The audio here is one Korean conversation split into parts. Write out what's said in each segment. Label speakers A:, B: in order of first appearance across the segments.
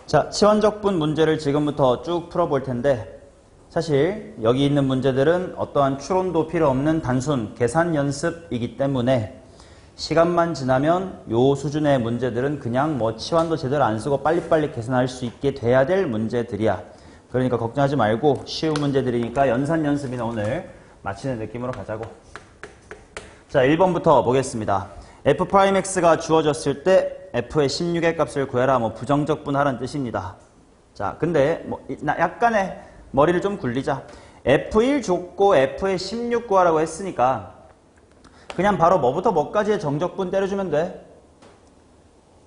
A: 자, 치환적분 문제를 지금부터 쭉 풀어볼 텐데 사실 여기 있는 문제들은 어떠한 추론도 필요 없는 단순 계산 연습이기 때문에 시간만 지나면 요 수준의 문제들은 그냥 뭐 치환도 제대로 안 쓰고 빨리빨리 계산할 수 있게 돼야 될 문제들이야. 그러니까 걱정하지 말고 쉬운 문제들이니까 연산 연습이나 오늘 마치는 느낌으로 가자고. 자, 1번부터 보겠습니다. f'x가 주어졌을 때 f의 16의 값을 구해라. 뭐 부정적분하라는 뜻입니다. 자, 근데 뭐 약간의 머리를 좀 굴리자. f1 줬고 f의 16 구하라고 했으니까 그냥 바로 뭐부터 뭐까지의 정적분 때려주면 돼.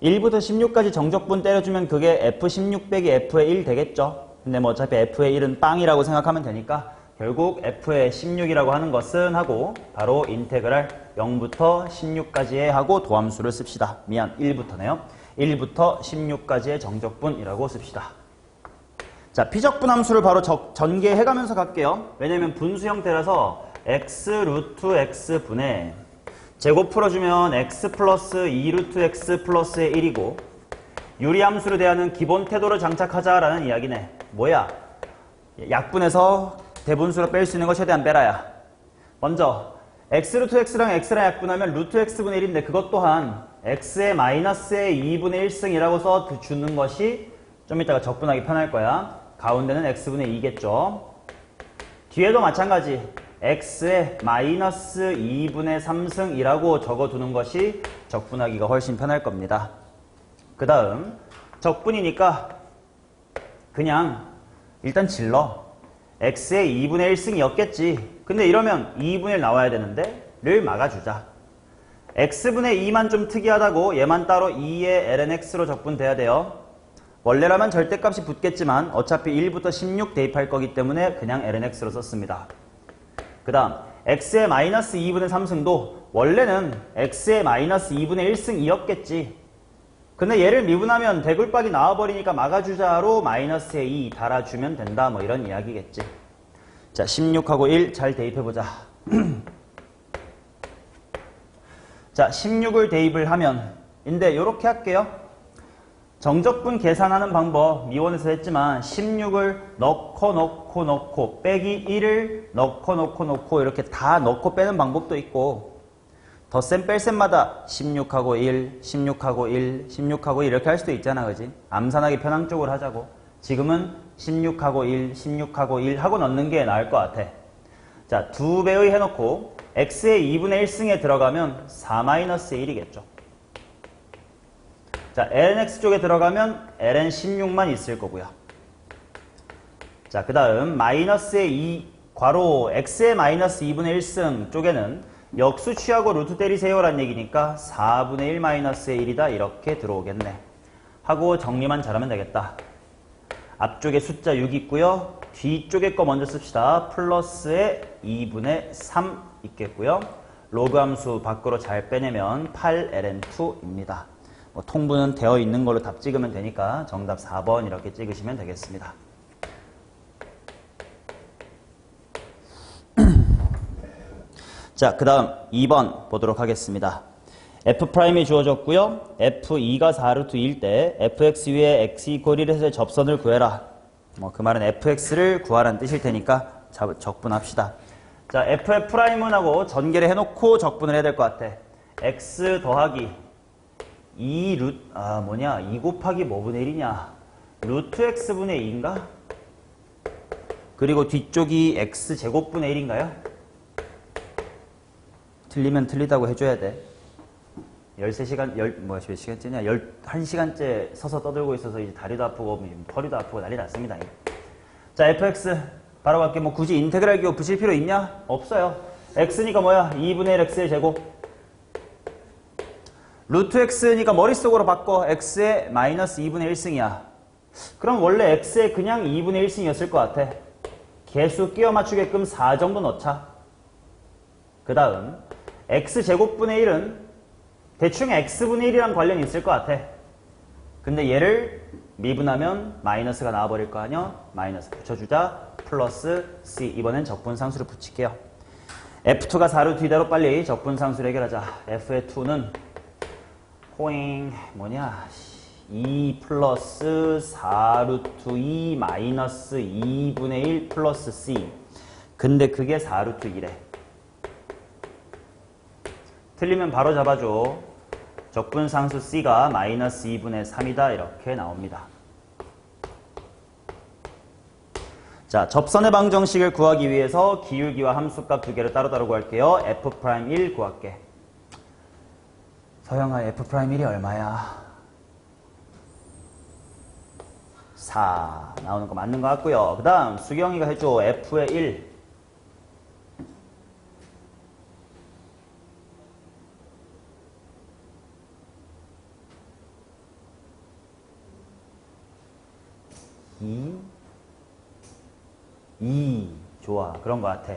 A: 1부터 16까지 정적분 때려주면 그게 f16 빼기 f의 1 되겠죠. 근데 뭐 어차피 f의 1은 빵이라고 생각하면 되니까 결국 f의 16이라고 하는 것은 하고 바로 인테그랄 0부터 16까지의 하고 도함수를 씁시다. 미안, 1부터네요. 1부터 16까지의 정적분이라고 씁시다. 자, 피적분 함수를 바로 전개해가면서 갈게요. 왜냐면 분수 형태라서 x 루트 x 분의 제곱 풀어주면 x 플러스 2 루트 x 플러스의 1이고 유리함수를 대하는 기본 태도를 장착하자라는 이야기네. 뭐야? 약분해서 대분수로 뺄 수 있는 거 최대한 빼라야. 먼저 x 루트 x랑 x랑 약분하면 루트 x분의 1인데 그것 또한 x의 마이너스의 2분의 1승이라고 써주는 것이 좀 이따가 적분하기 편할 거야. 가운데는 x분의 2겠죠. 뒤에도 마찬가지 x의 마이너스 2분의 3승이라고 적어두는 것이 적분하기가 훨씬 편할 겁니다. 그 다음 적분이니까 그냥 일단 질러. x의 2분의 1승이었겠지. 근데 이러면 2분의 1 나와야 되는데 를 막아주자. x분의 2만 좀 특이하다고 얘만 따로 2의 lnx로 적분돼야 돼요. 원래라면 절대값이 붙겠지만 어차피 1부터 16 대입할 거기 때문에 그냥 lnx로 썼습니다. 그 다음 x의 마이너스 2분의 3승도 원래는 x의 마이너스 2분의 1승이었겠지. 근데 얘를 미분하면 대굴박이 나와버리니까 막아주자로 마이너스의 2 달아주면 된다. 뭐 이런 이야기겠지. 자, 16하고 1 잘 대입해보자. 자, 16을 대입을 하면 인데 요렇게 할게요. 정적분 계산하는 방법 미원에서 했지만 16을 넣고 빼기 1을 넣고 이렇게 다 넣고 빼는 방법도 있고 덧셈 뺄셈마다 16하고 1, 16하고 1, 16하고 1 이렇게 할 수도 있잖아. 그지? 암산하기 편한 쪽으로 하자고. 지금은 16하고 1, 16하고 1 하고 넣는 게 나을 것 같아. 자, 2배의 해놓고 x의 2분의 1승에 들어가면 4-1이겠죠. 자, lnx 쪽에 들어가면 ln16만 있을 거고요. 자, 그 다음 마이너스의 2 괄호 x의 마이너스 2분의 1승 쪽에는 역수 취하고 루트 때리세요 라는 얘기니까 4분의 1 마이너스의 1이다 이렇게 들어오겠네. 하고 정리만 잘하면 되겠다. 앞쪽에 숫자 6 있고요. 뒤쪽에 거 먼저 씁시다. 플러스의 2분의 3 있겠고요. 로그 함수 밖으로 잘 빼내면 8ln2입니다. 뭐 통분은 되어 있는 걸로 답 찍으면 되니까 정답 4번 이렇게 찍으시면 되겠습니다. 자, 그 다음 2번 보도록 하겠습니다. f'이 주어졌고요. f2가 4루트 2일 때 fx 위에 x 이퀄 1에서의 접선을 구해라. 뭐 그 말은 fx를 구하라는 뜻일 테니까 적분합시다. 자, f'은 하고 전개를 해놓고 적분을 해야 될 것 같아. x 더하기 2 2 곱하기 뭐분의 1이냐? 루트 x분의 2인가? 그리고 뒤쪽이 x제곱분의 1인가요? 틀리면 틀리다고 해줘야 돼. 13시간, 몇 시간째냐? 11시간째 서서 떠들고 있어서 이제 다리도 아프고 허리도 아프고 난리 났습니다. 자, fx 바로 갈게. 뭐 굳이 인테그랄 기호 붙일 필요 있냐? 없어요. x니까 뭐야? 2분의 1 x의 제곱. 루트 x니까 머릿속으로 바꿔. x의 마이너스 2분의 1승이야. 그럼 원래 x의 그냥 2분의 1승이었을 것 같아. 개수 끼워 맞추게끔 4 정도 넣자. 그 다음 x제곱분의 1은 대충 x분의 1이랑 관련이 있을 것 같아. 근데 얘를 미분하면 마이너스가 나와버릴 거 아니야? 마이너스 붙여주자. 플러스 c. 이번엔 적분상수를 붙일게요. f2가 4루 뒤대로 빨리 적분상수를 해결하자. f의 2는 호잉 뭐냐? 2 플러스 4 루트 2 마이너스 2분의 1 플러스 c. 근데 그게 4 루트 1에. 틀리면 바로 잡아줘. 적분상수 c가 마이너스 2분의 3이다. 이렇게 나옵니다. 자, 접선의 방정식을 구하기 위해서 기울기와 함수값 두 개를 따로따로 구할게요. F'1 구할게. 서영아, F'1이 얼마야? 4 나오는 거 맞는 것 같고요. 그 다음 수경이가 해줘. F의 1. 좋아. 그런 것 같아.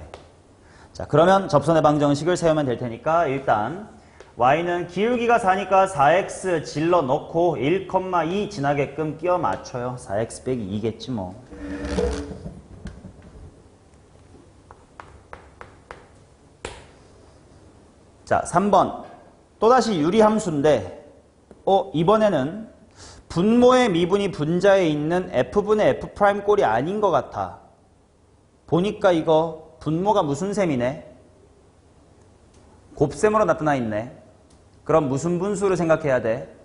A: 자, 그러면 접선의 방정식을 세우면 될 테니까 일단 y는 기울기가 4니까 4x 질러 넣고 1,2 지나게끔 끼워 맞춰요. 4x 빼기 2겠지 뭐. 자, 3번. 또다시 유리함수인데 이번에는 분모의 미분이 분자에 있는 f분의 f' 꼴이 아닌 것 같아. 보니까 이거 분모가 무슨 셈이네? 곱셈으로 나타나 있네. 그럼 무슨 분수를 생각해야 돼?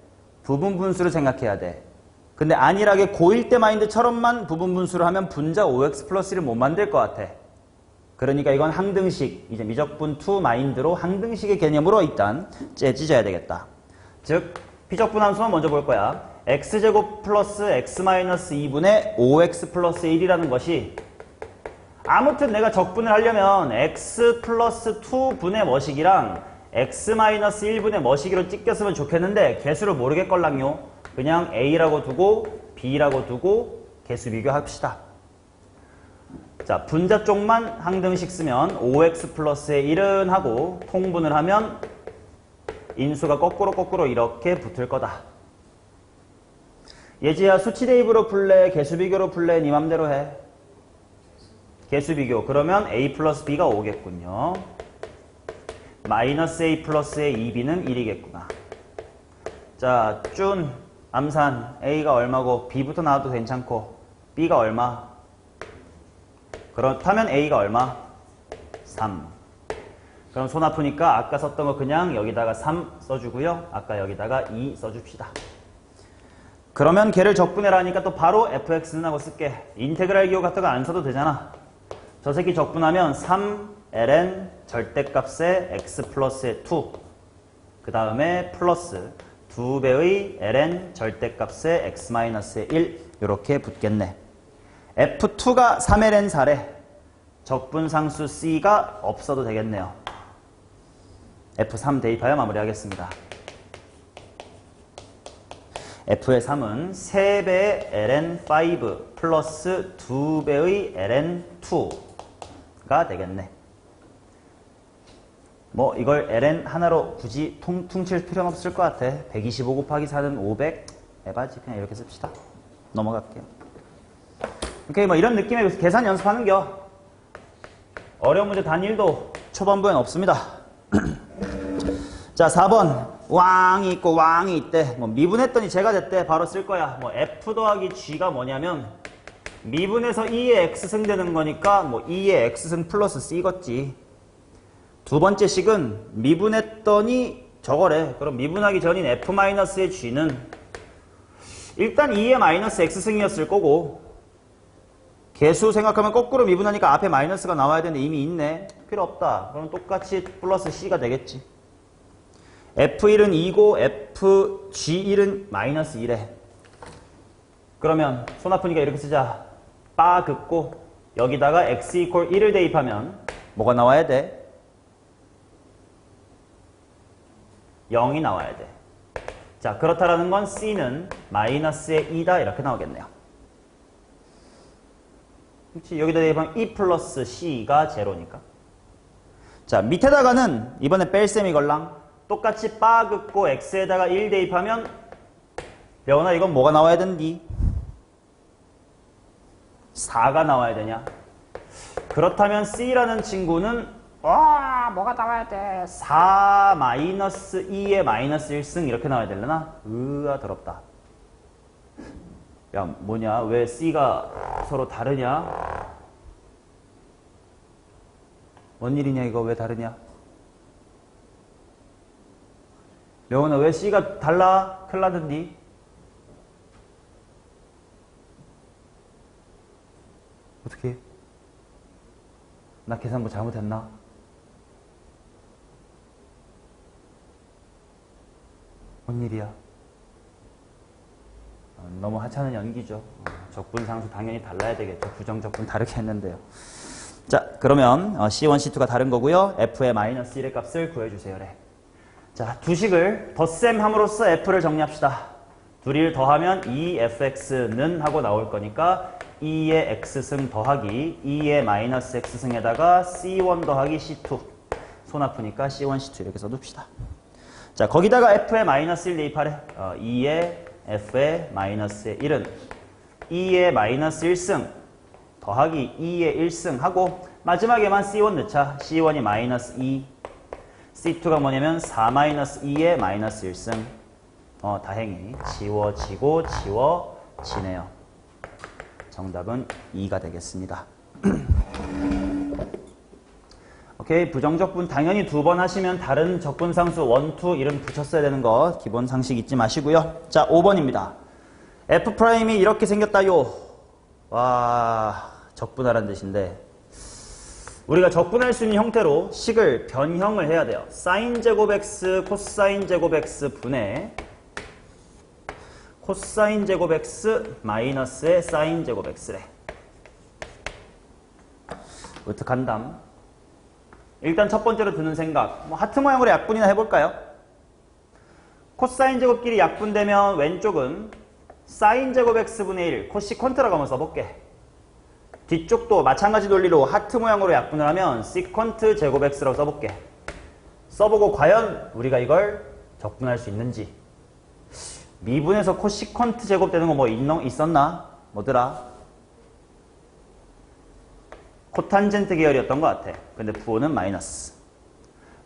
A: 부분 분수를 생각해야 돼. 근데 안일하게 고1 때 마인드처럼만 부분 분수를 하면 분자 5x 플러스 1을 못 만들 것 같아. 그러니까 이건 항등식, 이제 미적분 2 마인드로 항등식의 개념으로 일단 찢어야 되겠다. 즉 피적분 함수만 먼저 볼 거야. x제곱 플러스 x 마이너스 2분의 5x 플러스 1이라는 것이 아무튼 내가 적분을 하려면 x 플러스 2분의 머식이랑 x 마이너스 1분의 머식이로 찍혔으면 좋겠는데 개수를 모르겠걸랑요. 그냥 a라고 두고 b라고 두고 개수 비교합시다. 자, 분자 쪽만 항등식 쓰면 5x 플러스의 1은 하고 통분을 하면 인수가 거꾸로 이렇게 붙을 거다. 예지야, 수치 대입으로 풀래? 개수 비교로 풀래? 네 맘대로 해. 개수 비교. 그러면 a 플러스 b가 5겠군요. 마이너스 a 플러스의 2b는 1이겠구나. 자, 준, 암산. a가 얼마고 b부터 나와도 괜찮고 b가 얼마? 그렇다면 a가 얼마? 3. 그럼 손 아프니까 아까 썼던 거 그냥 여기다가 3 써주고요. 아까 여기다가 2 써줍시다. 그러면 걔를 적분해라니까 또 바로 fx는 하고 쓸게. 인테그랄 기호 같은 거 안 써도 되잖아. 저 새끼 적분하면 3ln 절대값의 x 플러스의 2. 그 다음에 플러스 2배의 ln 절대값의 x 마이너스의 1. 이렇게 붙겠네. F2가 3ln 4래. 적분상수 C가 없어도 되겠네요. F3 대입하여 마무리하겠습니다. F의 3은 3배의 ln5 플러스 2배의 ln2가 되겠네. 뭐 이걸 ln 하나로 굳이 퉁칠 필요는 없을 것 같아. 125 곱하기 4는 500 에바지. 그냥 이렇게 씁시다. 넘어갈게요. 오케이, 뭐 이런 느낌의 계산 연습하는겨. 어려운 문제 단일도 초반부엔 없습니다. 자, 4번. 왕이 있고 왕이 있대. 뭐 미분했더니 제가 됐대. 바로 쓸 거야. 뭐 f 더하기 g가 뭐냐면 미분해서 2의 x승 되는 거니까 뭐 2의 x승 플러스 c겠지. 두 번째 식은 미분했더니 저거래. 그럼 미분하기 전인 f-의 g는 일단 2의 마이너스 x승이었을 거고, 개수 생각하면 거꾸로 미분하니까 앞에 마이너스가 나와야 되는데 이미 있네. 필요 없다. 그럼 똑같이 플러스 c가 되겠지. F1은 2고 FG1은 마이너스 1에. 그러면 손 아프니까 이렇게 쓰자. 빠 긋고 여기다가 x 이퀄 1을 대입하면 뭐가 나와야 돼? 0이 나와야 돼. 자, 그렇다라는 건 C는 마이너스의 2다 이렇게 나오겠네요. 그렇지? 여기다 대입하면 2 플러스 C가 제로니까. 자, 밑에다가는 이번에 뺄셈이 걸랑. 똑같이 빠 긋고 x에다가 1 대입하면 여원아 이건 뭐가 나와야 된디? 4가 나와야 되냐? 그렇다면 C라는 친구는 뭐가 나와야 돼? 4 마이너스 2의 마이너스 1승 이렇게 나와야 되려나? 더럽다. 야, 뭐냐? 왜 C가 서로 다르냐? 뭔 일이냐, 이거 왜 다르냐? 명훈아, 왜 C가 달라? 큰일 나던디? 어떻게? 나 계산부 잘못했나? 뭔 일이야? 너무 하찮은 연기죠. 적분상수 당연히 달라야 되겠죠. 부정적분 다르게 했는데요. 자, 그러면 C1, C2가 다른 거고요. F의 마이너스 1의 값을 구해주세요. 래. 자, 두 식을 덧셈 함으로써 F를 정리합시다. 둘이를 더하면 2fx는 하고 나올 거니까 2의 x승 더하기 2의 마이너스 x승에다가 C1 더하기 C2. 손 아프니까 C1, C2 이렇게 써둡시다. 자, 거기다가 F의 마이너스 1 대입하래. 2의 F의 마이너스 1은 2의 마이너스 1승 더하기 2의 1승 하고 마지막에만 C1 넣자. C1이 마이너스 2, C2가 뭐냐면 4 마이너스 2의 마이너스 1승. 다행히 지워지고 지워지네요. 정답은 2가 되겠습니다. 오케이, 부정적분 당연히 두 번 하시면 다른 적분상수 1, 2 이름 붙였어야 되는 거 기본 상식 잊지 마시고요. 자, 5번입니다. F'이 이렇게 생겼다요. 와, 적분하라는 뜻인데 우리가 적분할 수 있는 형태로 식을 변형을 해야 돼요. 사인 제곱 x, 코사인 제곱 x 분의 코사인 제곱 x 마이너스의 사인 제곱 x래. 어떡한담? 일단 첫 번째로 드는 생각, 하트 모양으로 약분이나 해볼까요? 코사인 제곱끼리 약분되면 왼쪽은 사인 제곱 x분의 1 코시퀀트라고 한번 써볼게. 뒤쪽도 마찬가지 논리로 하트 모양으로 약분을 하면 시퀀트 제곱 x라고 써볼게. 써보고 과연 우리가 이걸 적분할 수 있는지. 미분에서 코시퀀트 제곱 되는 거 뭐 있었나? 뭐더라? 코탄젠트 계열이었던 것 같아. 근데 부호는 마이너스.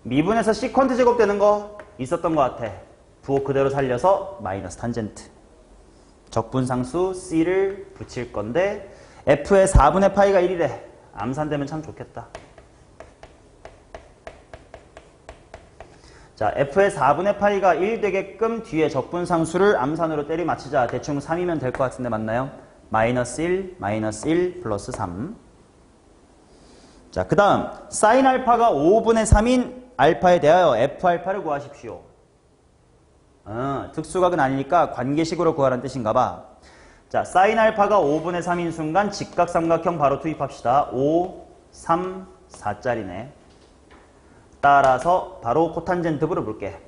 A: 미분에서 시퀀트 제곱 되는 거 있었던 것 같아. 부호 그대로 살려서 마이너스 탄젠트. 적분상수 C를 붙일 건데 F의 4분의 파이가 1이래. 암산되면 참 좋겠다. 자, F의 4분의 파이가 1 되게끔 뒤에 적분상수를 암산으로 때리 맞히자. 대충 3이면 될 것 같은데 맞나요? 마이너스 1, 마이너스 1, 플러스 3. 자, 그 다음 사인 알파가 5분의 3인 알파에 대하여 F 알파를 구하십시오. 특수각은 아니니까 관계식으로 구하라는 뜻인가 봐. 자, 사인 알파가 5분의 3인 순간 직각삼각형 바로 투입합시다. 5, 3, 4짜리네. 따라서 바로 코탄젠트 물어볼게.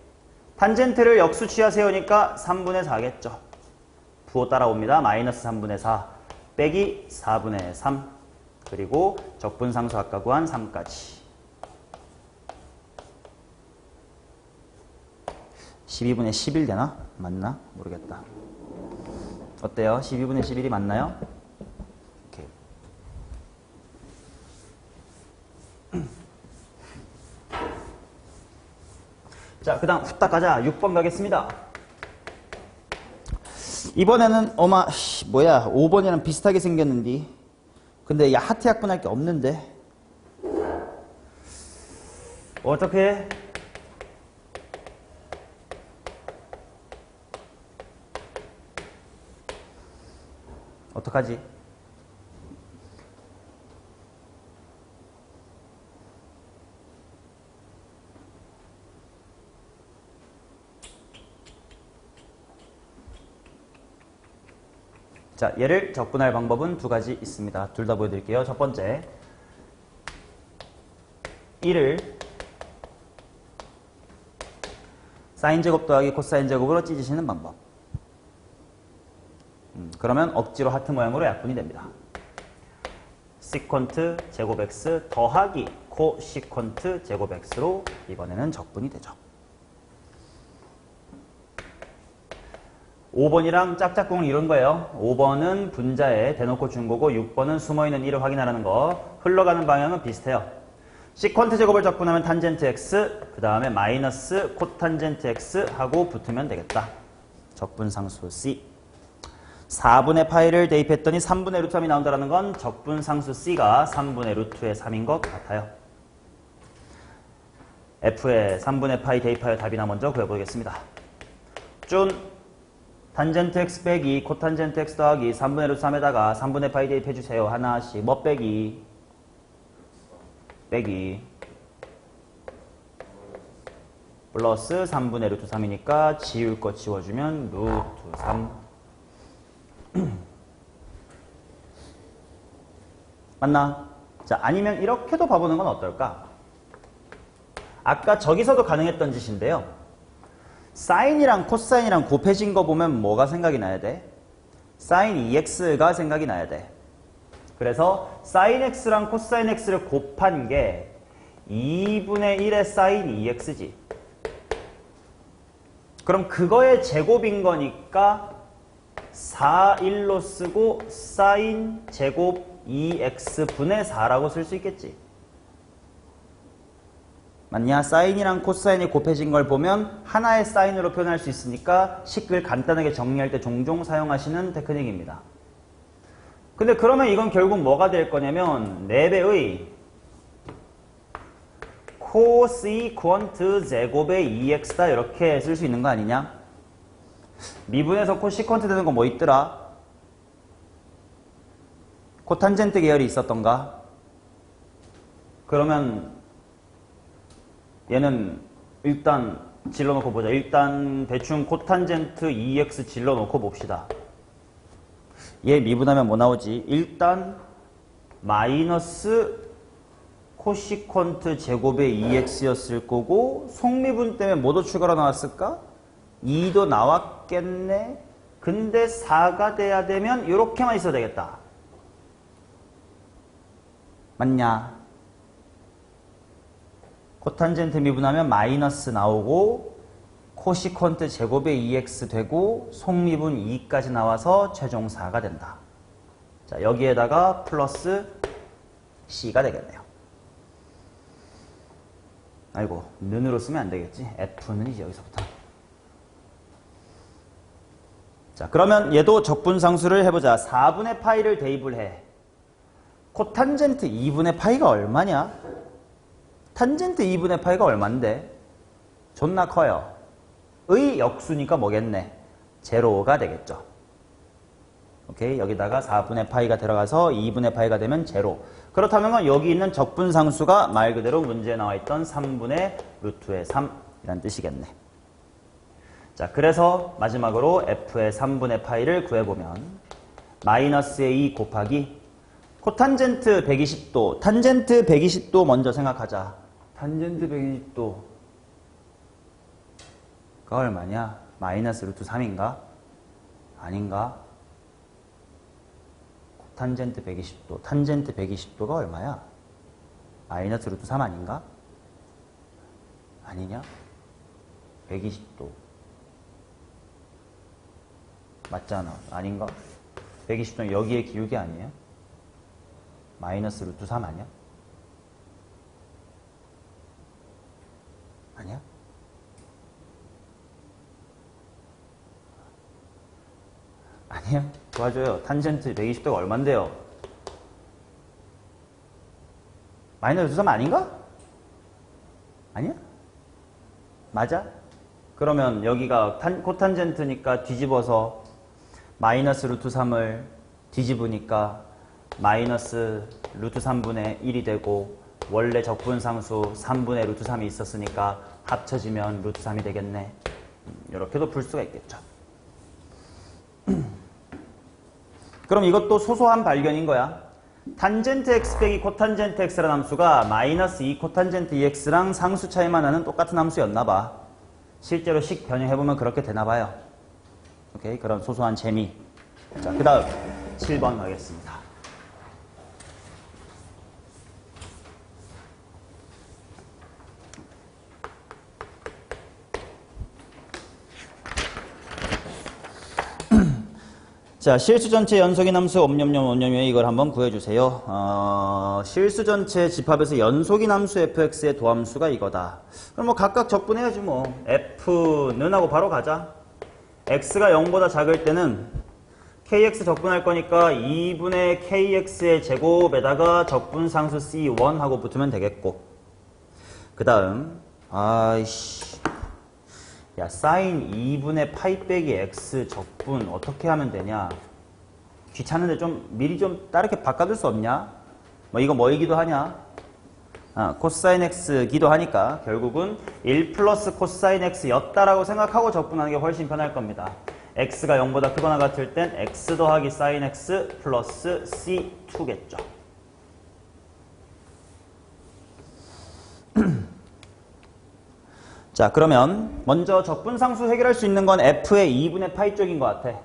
A: 탄젠트를 역수 취하세요니까 3분의 4겠죠. 부호 따라옵니다. 마이너스 3분의 4 빼기 4분의 3 그리고 적분상수 아까 구한 3까지. 12분의 11 되나? 맞나? 모르겠다. 어때요? 12분의 11이 맞나요? 오케이. 자, 그 다음 후딱 가자. 6번 가겠습니다. 이번에는 뭐야 5번이랑 비슷하게 생겼는데 근데 야 하트 약분할 게 없는데 어떻게? 어떡하지? 자, 얘를 적분할 방법은 두 가지 있습니다. 둘 다 보여드릴게요. 첫 번째, 1을 사인 제곱 더하기 코사인 제곱으로 찢으시는 방법. 그러면 억지로 하트 모양으로 약분이 됩니다. 시퀀트 제곱 x 더하기 코시퀀트 제곱 x로 이번에는 적분이 되죠. 5번이랑 짝짝꿍을 이룬 거예요. 5번은 분자에 대놓고 준 거고 6번은 숨어있는 1을 확인하라는 거. 흘러가는 방향은 비슷해요. 시퀀트 제곱을 적분하면 탄젠트 x, 그 다음에 마이너스 코탄젠트 x 하고 붙으면 되겠다. 적분상수 C. 4분의 파이를 대입했더니 3분의 루트 3이 나온다는 건 적분상수 C가 3분의 루트의 3인 것 같아요. F에 3분의 파이 대입하여 답이나 먼저 구해보겠습니다. 준 탄젠트 x 빼기 코탄젠트 x 더하기 3분의 루트 3에다가 3분의 파이 대입해주세요. 하나씩. 뭐 빼기? 빼기 플러스 3분의 루트 3이니까 지울 거 지워주면 루트 3 맞나? 자, 아니면 이렇게도 봐보는 건 어떨까? 아까 저기서도 가능했던 짓인데요. 사인이랑 코사인이랑 곱해진 거 보면 뭐가 생각이 나야 돼? 사인 2x가 생각이 나야 돼. 그래서 사인 x랑 코사인 x를 곱한 게 2분의 1의 사인 2x지. 그럼 그거의 제곱인 거니까 4, 1로 쓰고 사인 제곱 2x분의 4라고 쓸 수 있겠지. 맞냐? 사인이랑 코사인이 곱해진 걸 보면 하나의 사인으로 표현할 수 있으니까 식을 간단하게 정리할 때 종종 사용하시는 테크닉입니다. 근데 그러면 이건 결국 뭐가 될 거냐면 4배의 코시퀀트 제곱의 2x다 이렇게 쓸 수 있는 거 아니냐? 미분에서 코시퀀트 되는 거 뭐 있더라? 코탄젠트 계열이 있었던가? 그러면 얘는 일단 질러놓고 보자. 일단 대충 코탄젠트 2x 질러놓고 봅시다. 얘 미분하면 뭐 나오지? 일단 마이너스 코시퀀트 제곱의 2x였을 거고 속미분 때문에 뭐도 추가로 나왔을까? 2도 나왔겠네. 근데 4가 돼야 되면 이렇게만 있어야 되겠다. 맞냐? 코탄젠트 미분하면 마이너스 나오고 코시퀀트 제곱의 2x 되고 속미분 2까지 나와서 최종 4가 된다. 자, 여기에다가 플러스 c가 되겠네요. 아이고, 는으로 쓰면 안 되겠지. f는 이제 여기서부터. 자, 그러면 얘도 적분상수를 해보자. 4분의 파이를 대입을 해. 코탄젠트 2분의 파이가 얼마냐? 탄젠트 2분의 파이가 얼만데? 존나 커요. 의 역수니까 뭐겠네? 제로가 되겠죠. 오케이, 여기다가 4분의 파이가 들어가서 2분의 파이가 되면 제로. 그렇다면 여기 있는 적분상수가 말 그대로 문제에 나와 있던 3분의 루트의 3이란 뜻이겠네. 자, 그래서 마지막으로 f의 3분의 파이를 구해보면 마이너스의 2 곱하기 코탄젠트 120도, 탄젠트 120도 먼저 생각하자. 탄젠트 120도가 얼마냐? 마이너스 루트 3인가? 아닌가? 탄젠트 120도, 탄젠트 120도가 얼마야? 마이너스 루트 3 아닌가? 아니냐? 120도 맞잖아. 아닌가? 120도는 여기에 기울기 아니에요? 마이너스 루트 3 아니야? 아니야? 아니야? 도와줘요. 탄젠트 120도가 얼만데요? 마이너스 루트 3 아닌가? 아니야? 맞아? 그러면 여기가 코탄젠트니까 뒤집어서 마이너스 루트 3을 뒤집으니까 마이너스 루트 3분의 1이 되고 원래 적분상수 3분의 루트 3이 있었으니까 합쳐지면 루트 3이 되겠네. 이렇게도 풀 수가 있겠죠. 그럼 이것도 소소한 발견인 거야. 탄젠트 x 빼기 코탄젠트 x라는 함수가 마이너스 2 코탄젠트 2x랑 상수 차이만 나는 똑같은 함수였나 봐. 실제로 식 변형해보면 그렇게 되나 봐요. 오케이, 그런 소소한 재미. 자, 그 다음 7번 가겠습니다. 자, 실수 전체 연속인 함수 엄념념 이걸 한번 구해주세요. 실수 전체 집합에서 연속인 함수 fx의 도함수가 이거다. 그럼 뭐 각각 적분해야지 뭐. f는 하고 바로 가자. x가 0보다 작을 때는 kx 적분할 거니까 2분의 kx의 제곱에다가 적분상수 c1 하고 붙으면 되겠고, 그 다음 아이씨 야 사인 2분의 파이 빼기 x 적분 어떻게 하면 되냐. 귀찮은데 좀 미리 좀 다르게 바꿔둘 수 없냐. 뭐 이거 뭐이기도 하냐. 코사인 x기도 하니까 결국은 1 플러스 코사인 x였다라고 생각하고 적분하는 게 훨씬 편할 겁니다. x가 0보다 크거나 같을 땐 x 더하기 사인 x 플러스 c2겠죠. 자, 그러면 먼저 적분상수 해결할 수 있는 건 f의 2분의 파이 쪽인 것 같아.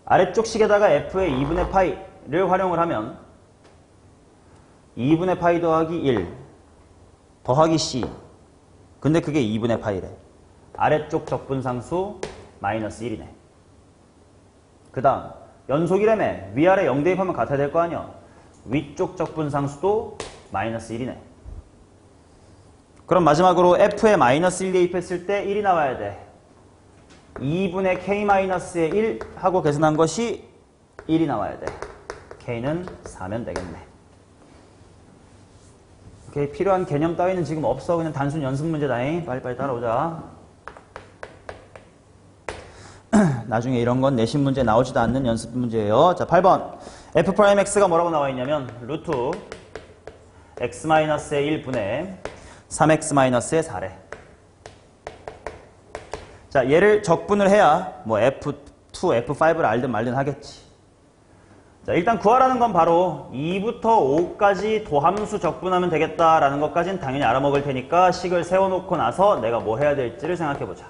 A: 아래쪽 식에다가 f의 2분의 파이를 활용을 하면 2분의 파이 더하기 1 더하기 c, 근데 그게 2분의 파이래. 아래쪽 적분상수 마이너스 1이네. 그 다음 연속이라며 위아래 0 대입하면 같아야 될 거 아니야. 위쪽 적분상수도 마이너스 1이네. 그럼 마지막으로 f에 마이너스 1 대입했을 때 1이 나와야 돼. 2분의 k-의 1 하고 계산한 것이 1이 나와야 돼. k는 4면 되겠네. 오케이, 필요한 개념 따위는 지금 없어. 그냥 단순 연습 문제다잉. 빨리빨리 따라오자. 나중에 이런 건 내신 문제 나오지도 않는 연습 문제예요. 자, 8번. f'x가 뭐라고 나와 있냐면 루트 x-의 1분의 3x-의 4래. 자, 얘를 적분을 해야 뭐 f2, f5를 알든 말든 하겠지. 자, 일단 구하라는 건 바로 2부터 5까지 도함수 적분하면 되겠다라는 것까지는 당연히 알아먹을 테니까 식을 세워놓고 나서 내가 뭐 해야 될지를 생각해보자.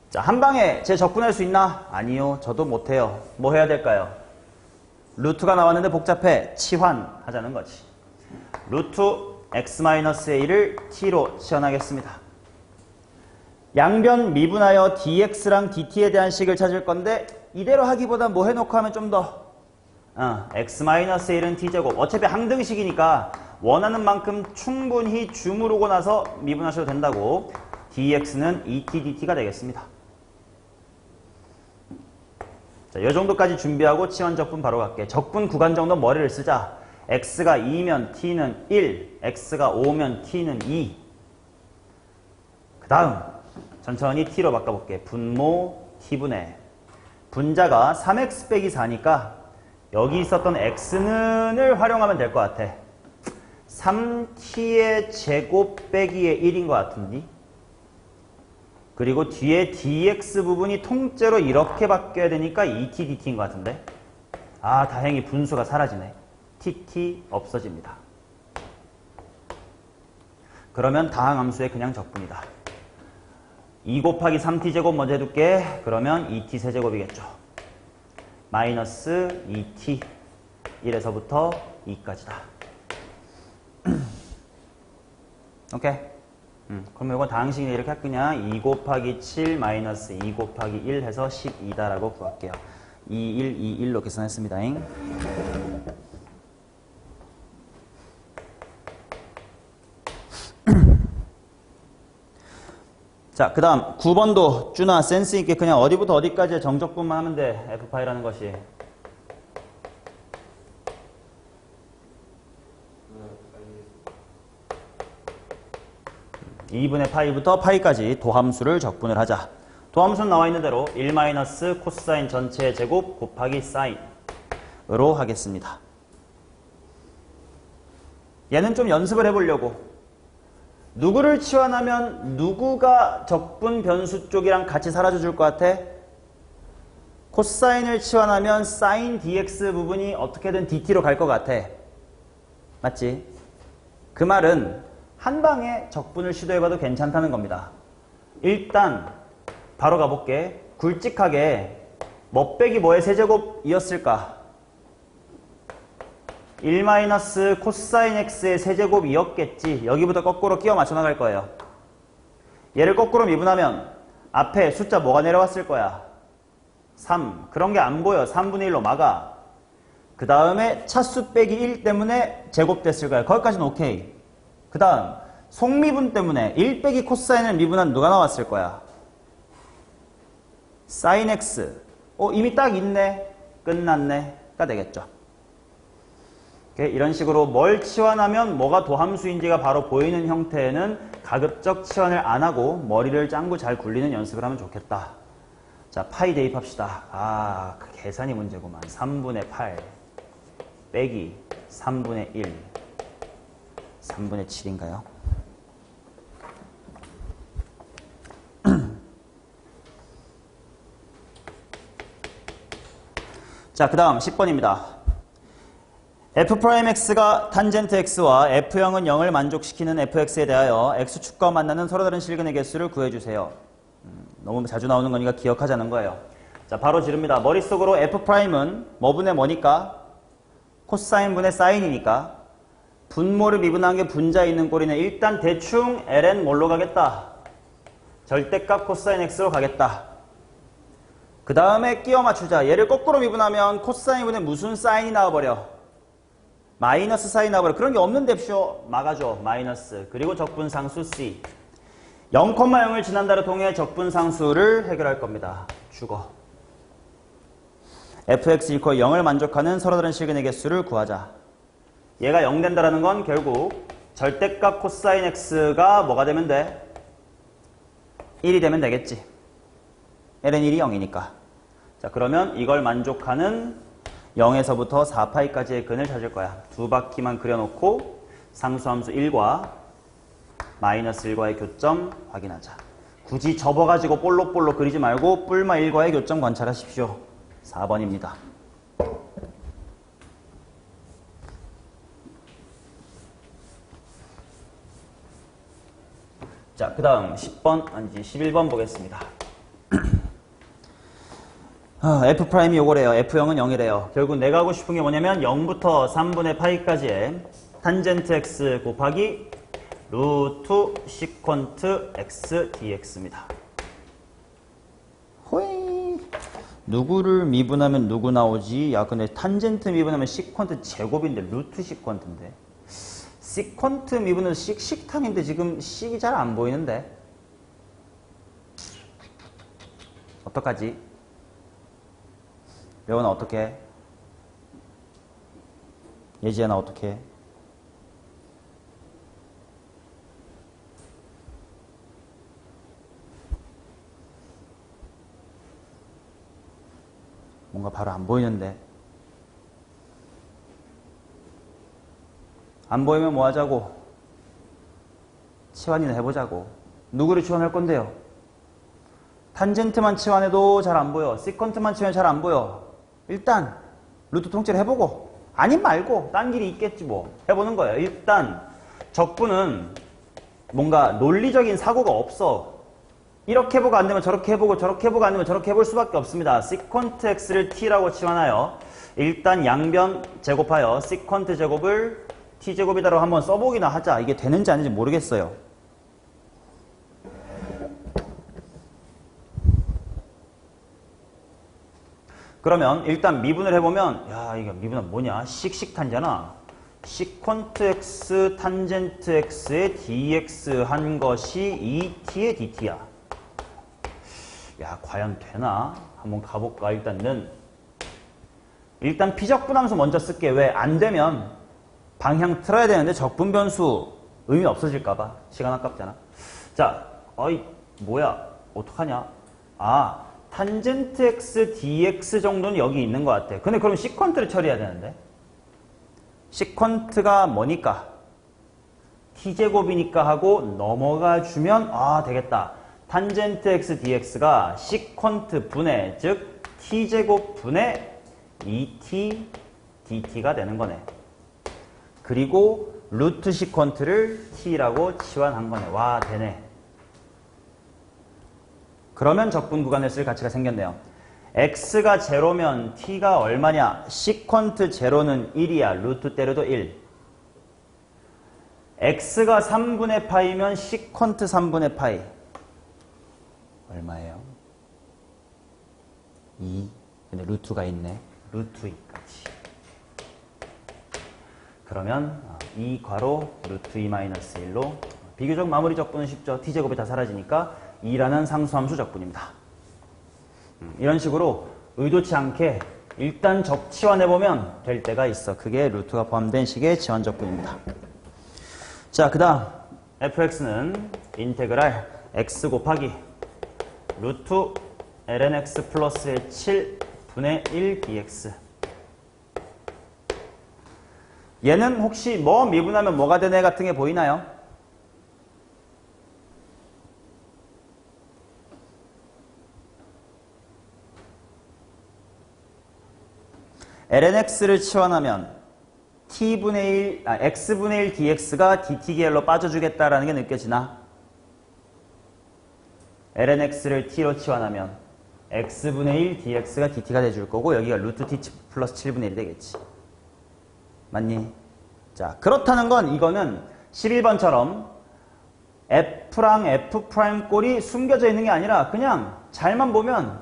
A: 자, 한 방에 제 적분할 수 있나? 아니요, 저도 못해요. 뭐 해야 될까요? 루트가 나왔는데 복잡해. 치환하자는 거지. 루트 x-의 1을 t로 치환하겠습니다. 양변 미분하여 dx랑 dt에 대한 식을 찾을 건데 이대로 하기보다 뭐 해놓고 하면 좀 더 x-의 1은 t제곱. 어차피 항등식이니까 원하는 만큼 충분히 주무르고 나서 미분하셔도 된다고. dx는 2t dt가 되겠습니다. 자, 이 정도까지 준비하고 치환 적분 바로 갈게. 적분 구간 정도 머리를 쓰자. x가 2면 t는 1, x가 5면 t는 2. 그 다음 천천히 t로 바꿔볼게. 분모 t분의 분자가 3x 빼기 4니까 여기 있었던 x는을 활용하면 될 것 같아. 3t의 제곱 빼기의 1인 것 같은데. 그리고 뒤에 dx 부분이 통째로 이렇게 바뀌어야 되니까 2t dt인 것 같은데. 아, 다행히 분수가 사라지네. tt 없어집니다. 그러면 다항함수의 그냥 적분이다. 2 곱하기 3t 제곱 먼저 해둘게. 그러면 2t 세제곱이겠죠. 마이너스 2t 1에서부터 2까지다. 오케이. 그럼 이건 다항식이네. 이렇게 할 거냐. 2 곱하기 7 마이너스 2 곱하기 1 해서 12다라고 구할게요. 2, 1, 2, 1로 계산했습니다. 자, 그 다음 9번도 쭈나 센스있게 그냥 어디부터 어디까지의 정적분만 하면 돼. f파이라는 것이. 2분의 파이부터 파이까지 도함수를 적분을 하자. 도함수는 나와 있는 대로 1 마이너스 코사인 전체의 제곱 곱하기 사인으로 하겠습니다. 얘는 좀 연습을 해보려고. 누구를 치환하면 누구가 적분 변수 쪽이랑 같이 사라져 줄 것 같아? 코사인을 치환하면 사인 dx 부분이 어떻게든 dt로 갈 것 같아. 맞지? 그 말은 한 방에 적분을 시도해봐도 괜찮다는 겁니다. 일단 바로 가볼게. 굵직하게 뭐 빼기 뭐의 세제곱이었을까? 1 마이너스 코사인 x의 세제곱이었겠지. 여기부터 거꾸로 끼워 맞춰 나갈 거예요. 얘를 거꾸로 미분하면 앞에 숫자 뭐가 내려왔을 거야? 3. 그런 게 안 보여. 3분의 1로 막아. 그 다음에 차수 빼기 1 때문에 제곱됐을 거야. 거기까지는 오케이. 그 다음 속미분 때문에 1 빼기 코사인을 미분한 누가 나왔을 거야? sin x. 이미 딱 있네. 끝났네.가 되겠죠. 이런 식으로 뭘 치환하면 뭐가 도함수인지가 바로 보이는 형태에는 가급적 치환을 안 하고 머리를 짱구 잘 굴리는 연습을 하면 좋겠다. 자, 파이 대입합시다. 그 계산이 문제구만. 3분의 8 빼기 3분의 1 3분의 7인가요? 자, 그 다음 10번입니다. f'x가 탄젠트 x와 f형은 0을 만족시키는 fx에 대하여 x축과 만나는 서로 다른 실근의 개수를 구해주세요. 너무 자주 나오는 거니까 기억하자는 거예요. 자, 바로 지릅니다. 머릿속으로 f'은 뭐분의 뭐니까? 코사인 분의 사인이니까 분모를 미분한 게 분자 있는 꼴이네. 일단 대충 ln 뭘로 가겠다? 절대값 코사인 x로 가겠다. 그 다음에 끼워 맞추자. 얘를 거꾸로 미분하면 코사인분의 무슨 사인이 나와버려? 마이너스 사인이 나와버려. 그런 게 없는 뎁쇼 막아줘. 마이너스. 그리고 적분상수 C. 0,0을 지난달에 통해 적분상수를 해결할 겁니다. 죽어. fx = 0을 만족하는 서로 다른 실근의 개수를 구하자. 얘가 0 된다라는 건 결국 절대값 코사인 x가 뭐가 되면 돼? 1이 되면 되겠지. ln 1이 0이니까. 자, 그러면 이걸 만족하는 0에서부터 4파이까지의 근을 찾을 거야. 두 바퀴만 그려놓고 상수함수 1과 마이너스 1과의 교점 확인하자. 굳이 접어가지고 볼록볼록 그리지 말고 뿔마 1과의 교점 관찰하십시오. 4번입니다. 자, 그 다음 10번, 아니지 11번 보겠습니다. F'이 요거래요. F형은 0이래요. 결국 내가 하고 싶은 게 뭐냐면 0부터 3분의 파이까지의 탄젠트 x 곱하기 루트 시퀀트 x dx입니다. 호이. 누구를 미분하면 누구 나오지? 야, 근데 탄젠트 미분하면 시퀀트 제곱인데 루트 시퀀트인데. 시퀀트 미분은 식탐인데 지금 식이 잘 안 보이는데. 어떡하지? 여원아 어떡해? 예지연아 어떡해? 뭔가 바로 안 보이는데. 안 보이면 뭐 하자고? 치환이나 해보자고. 누구를 치환할 건데요? 탄젠트만 치환해도 잘 안 보여. 시퀀트만 치환해도 잘 안 보여. 일단 루트 통째로 해보고 아님 말고 딴 길이 있겠지 뭐. 해보는 거예요. 일단 적분은 뭔가 논리적인 사고가 없어. 이렇게 해보고 안 되면 저렇게 해보고 저렇게 해보고 안 되면 저렇게 해볼 수밖에 없습니다. 시퀀트 x를 t라고 치환하여 일단 양변 제곱하여 시퀀트 제곱을 t제곱이다라고 한번 써보기나 하자. 이게 되는지 아닌지 모르겠어요. 그러면 일단 미분을 해보면 야, 이거 미분은 뭐냐? 식식탄잖아. 시퀀트 x 탄젠트 x의 dx 한 것이 2t의 dt야. 야, 과연 되나? 한번 가볼까? 일단 피적분함수 먼저 쓸게. 왜? 안 되면 방향 틀어야 되는데 적분 변수 의미 없어질까봐. 시간 아깝잖아. 자, 뭐야? 어떡하냐? 탄젠트 x dx 정도는 여기 있는 것 같아. 근데 그럼 시퀀트를 처리해야 되는데. 시퀀트가 뭐니까? t제곱이니까 하고 넘어가 주면 되겠다. 탄젠트 x dx가 시퀀트 분의, 즉 t제곱 분의 2t dt가 되는 거네. 그리고 루트 시퀀트를 t라고 치환한 거네. 와, 되네. 그러면 적분 구간을 쓸 가치가 생겼네요. x가 제로면 t가 얼마냐? 시퀀트 제로는 1이야. 루트 때려도 1. x가 3분의 파이면 시퀀트 3분의 파이 얼마예요? 2. 근데 루트가 있네. 루트 2까지. 그러면 2 괄호 루트 2 마이너스 1로 비교적 마무리 적분은 쉽죠. t제곱이 다 사라지니까 2라는 상수함수 적분입니다. 이런 식으로 의도치 않게 일단 치환해보면 될 때가 있어. 그게 루트가 포함된 식의 치환적분입니다. 자, 그 다음 fx는 인테그랄 x 곱하기 루트 lnx 플러스의 7분의 1 dx. 얘는 혹시 뭐 미분하면 뭐가 되네 같은 게 보이나요? lnx를 치환하면 x분의 1 dx가 dt 계열로 빠져주겠다라는 게 느껴지나? lnx를 t로 치환하면 x분의 1 dx가 dt가 돼줄 거고 여기가 루트 t 플러스 7분의 1이 되겠지. 맞니? 자, 그렇다는 건 이거는 11번처럼 f랑 f' 꼴이 숨겨져 있는 게 아니라 그냥 잘만 보면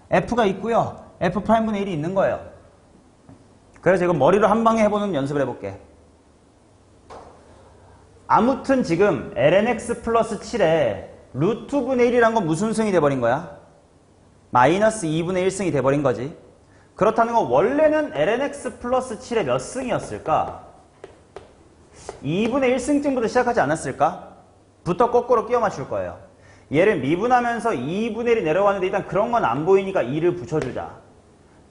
A: f가 있고요. f'분의 1이 있는 거예요. 그래서 이거 머리로 한 방에 해보는 연습을 해볼게. 아무튼 지금 lnx 플러스 7에 루트분의 1이란 건 무슨 승이 돼버린 거야? 마이너스 2분의 1승이 돼버린 거지. 그렇다는 건 원래는 lnx 플러스 7의 몇 승이었을까? 2분의 1승쯤부터 시작하지 않았을까? 부터 거꾸로 끼워 맞출 거예요. 얘를 미분하면서 2분의 1이 내려왔는데 일단 그런 건 안 보이니까 2를 붙여주자.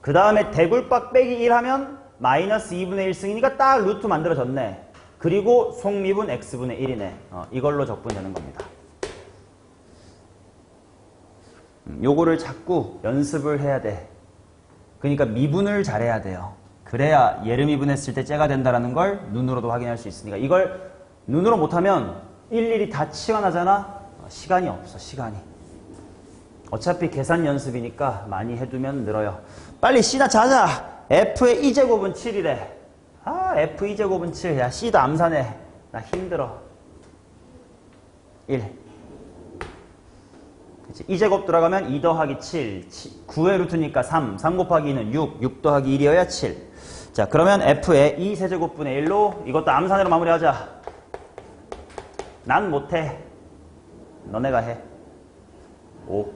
A: 그 다음에 대굴박 빼기 1 하면 마이너스 2분의 1승이니까 딱 루트 만들어졌네. 그리고 속미분 x분의 1이네. 이걸로 적분되는 겁니다. 요거를 자꾸 연습을 해야 돼. 그러니까 미분을 잘해야 돼요. 그래야 얘를 미분했을 때 째가 된다는 걸 눈으로도 확인할 수 있으니까. 이걸 눈으로 못하면 일일이 다 치환하잖아. 시간이 없어. 시간이. 어차피 계산 연습이니까 많이 해두면 늘어요. 빨리 C나 찾아. F의 2제곱은 7이래. 아, F 2제곱은 7. 야, C도 암산해. 나 힘들어. 1. 그치. 2제곱 들어가면 2 더하기 7. 9의 루트니까 3. 3 곱하기 2는 6. 6 더하기 1이어야 7. 자, 그러면 F의 2세제곱분의 1로 이것도 암산으로 마무리하자. 난 못해. 너네가 해. 5.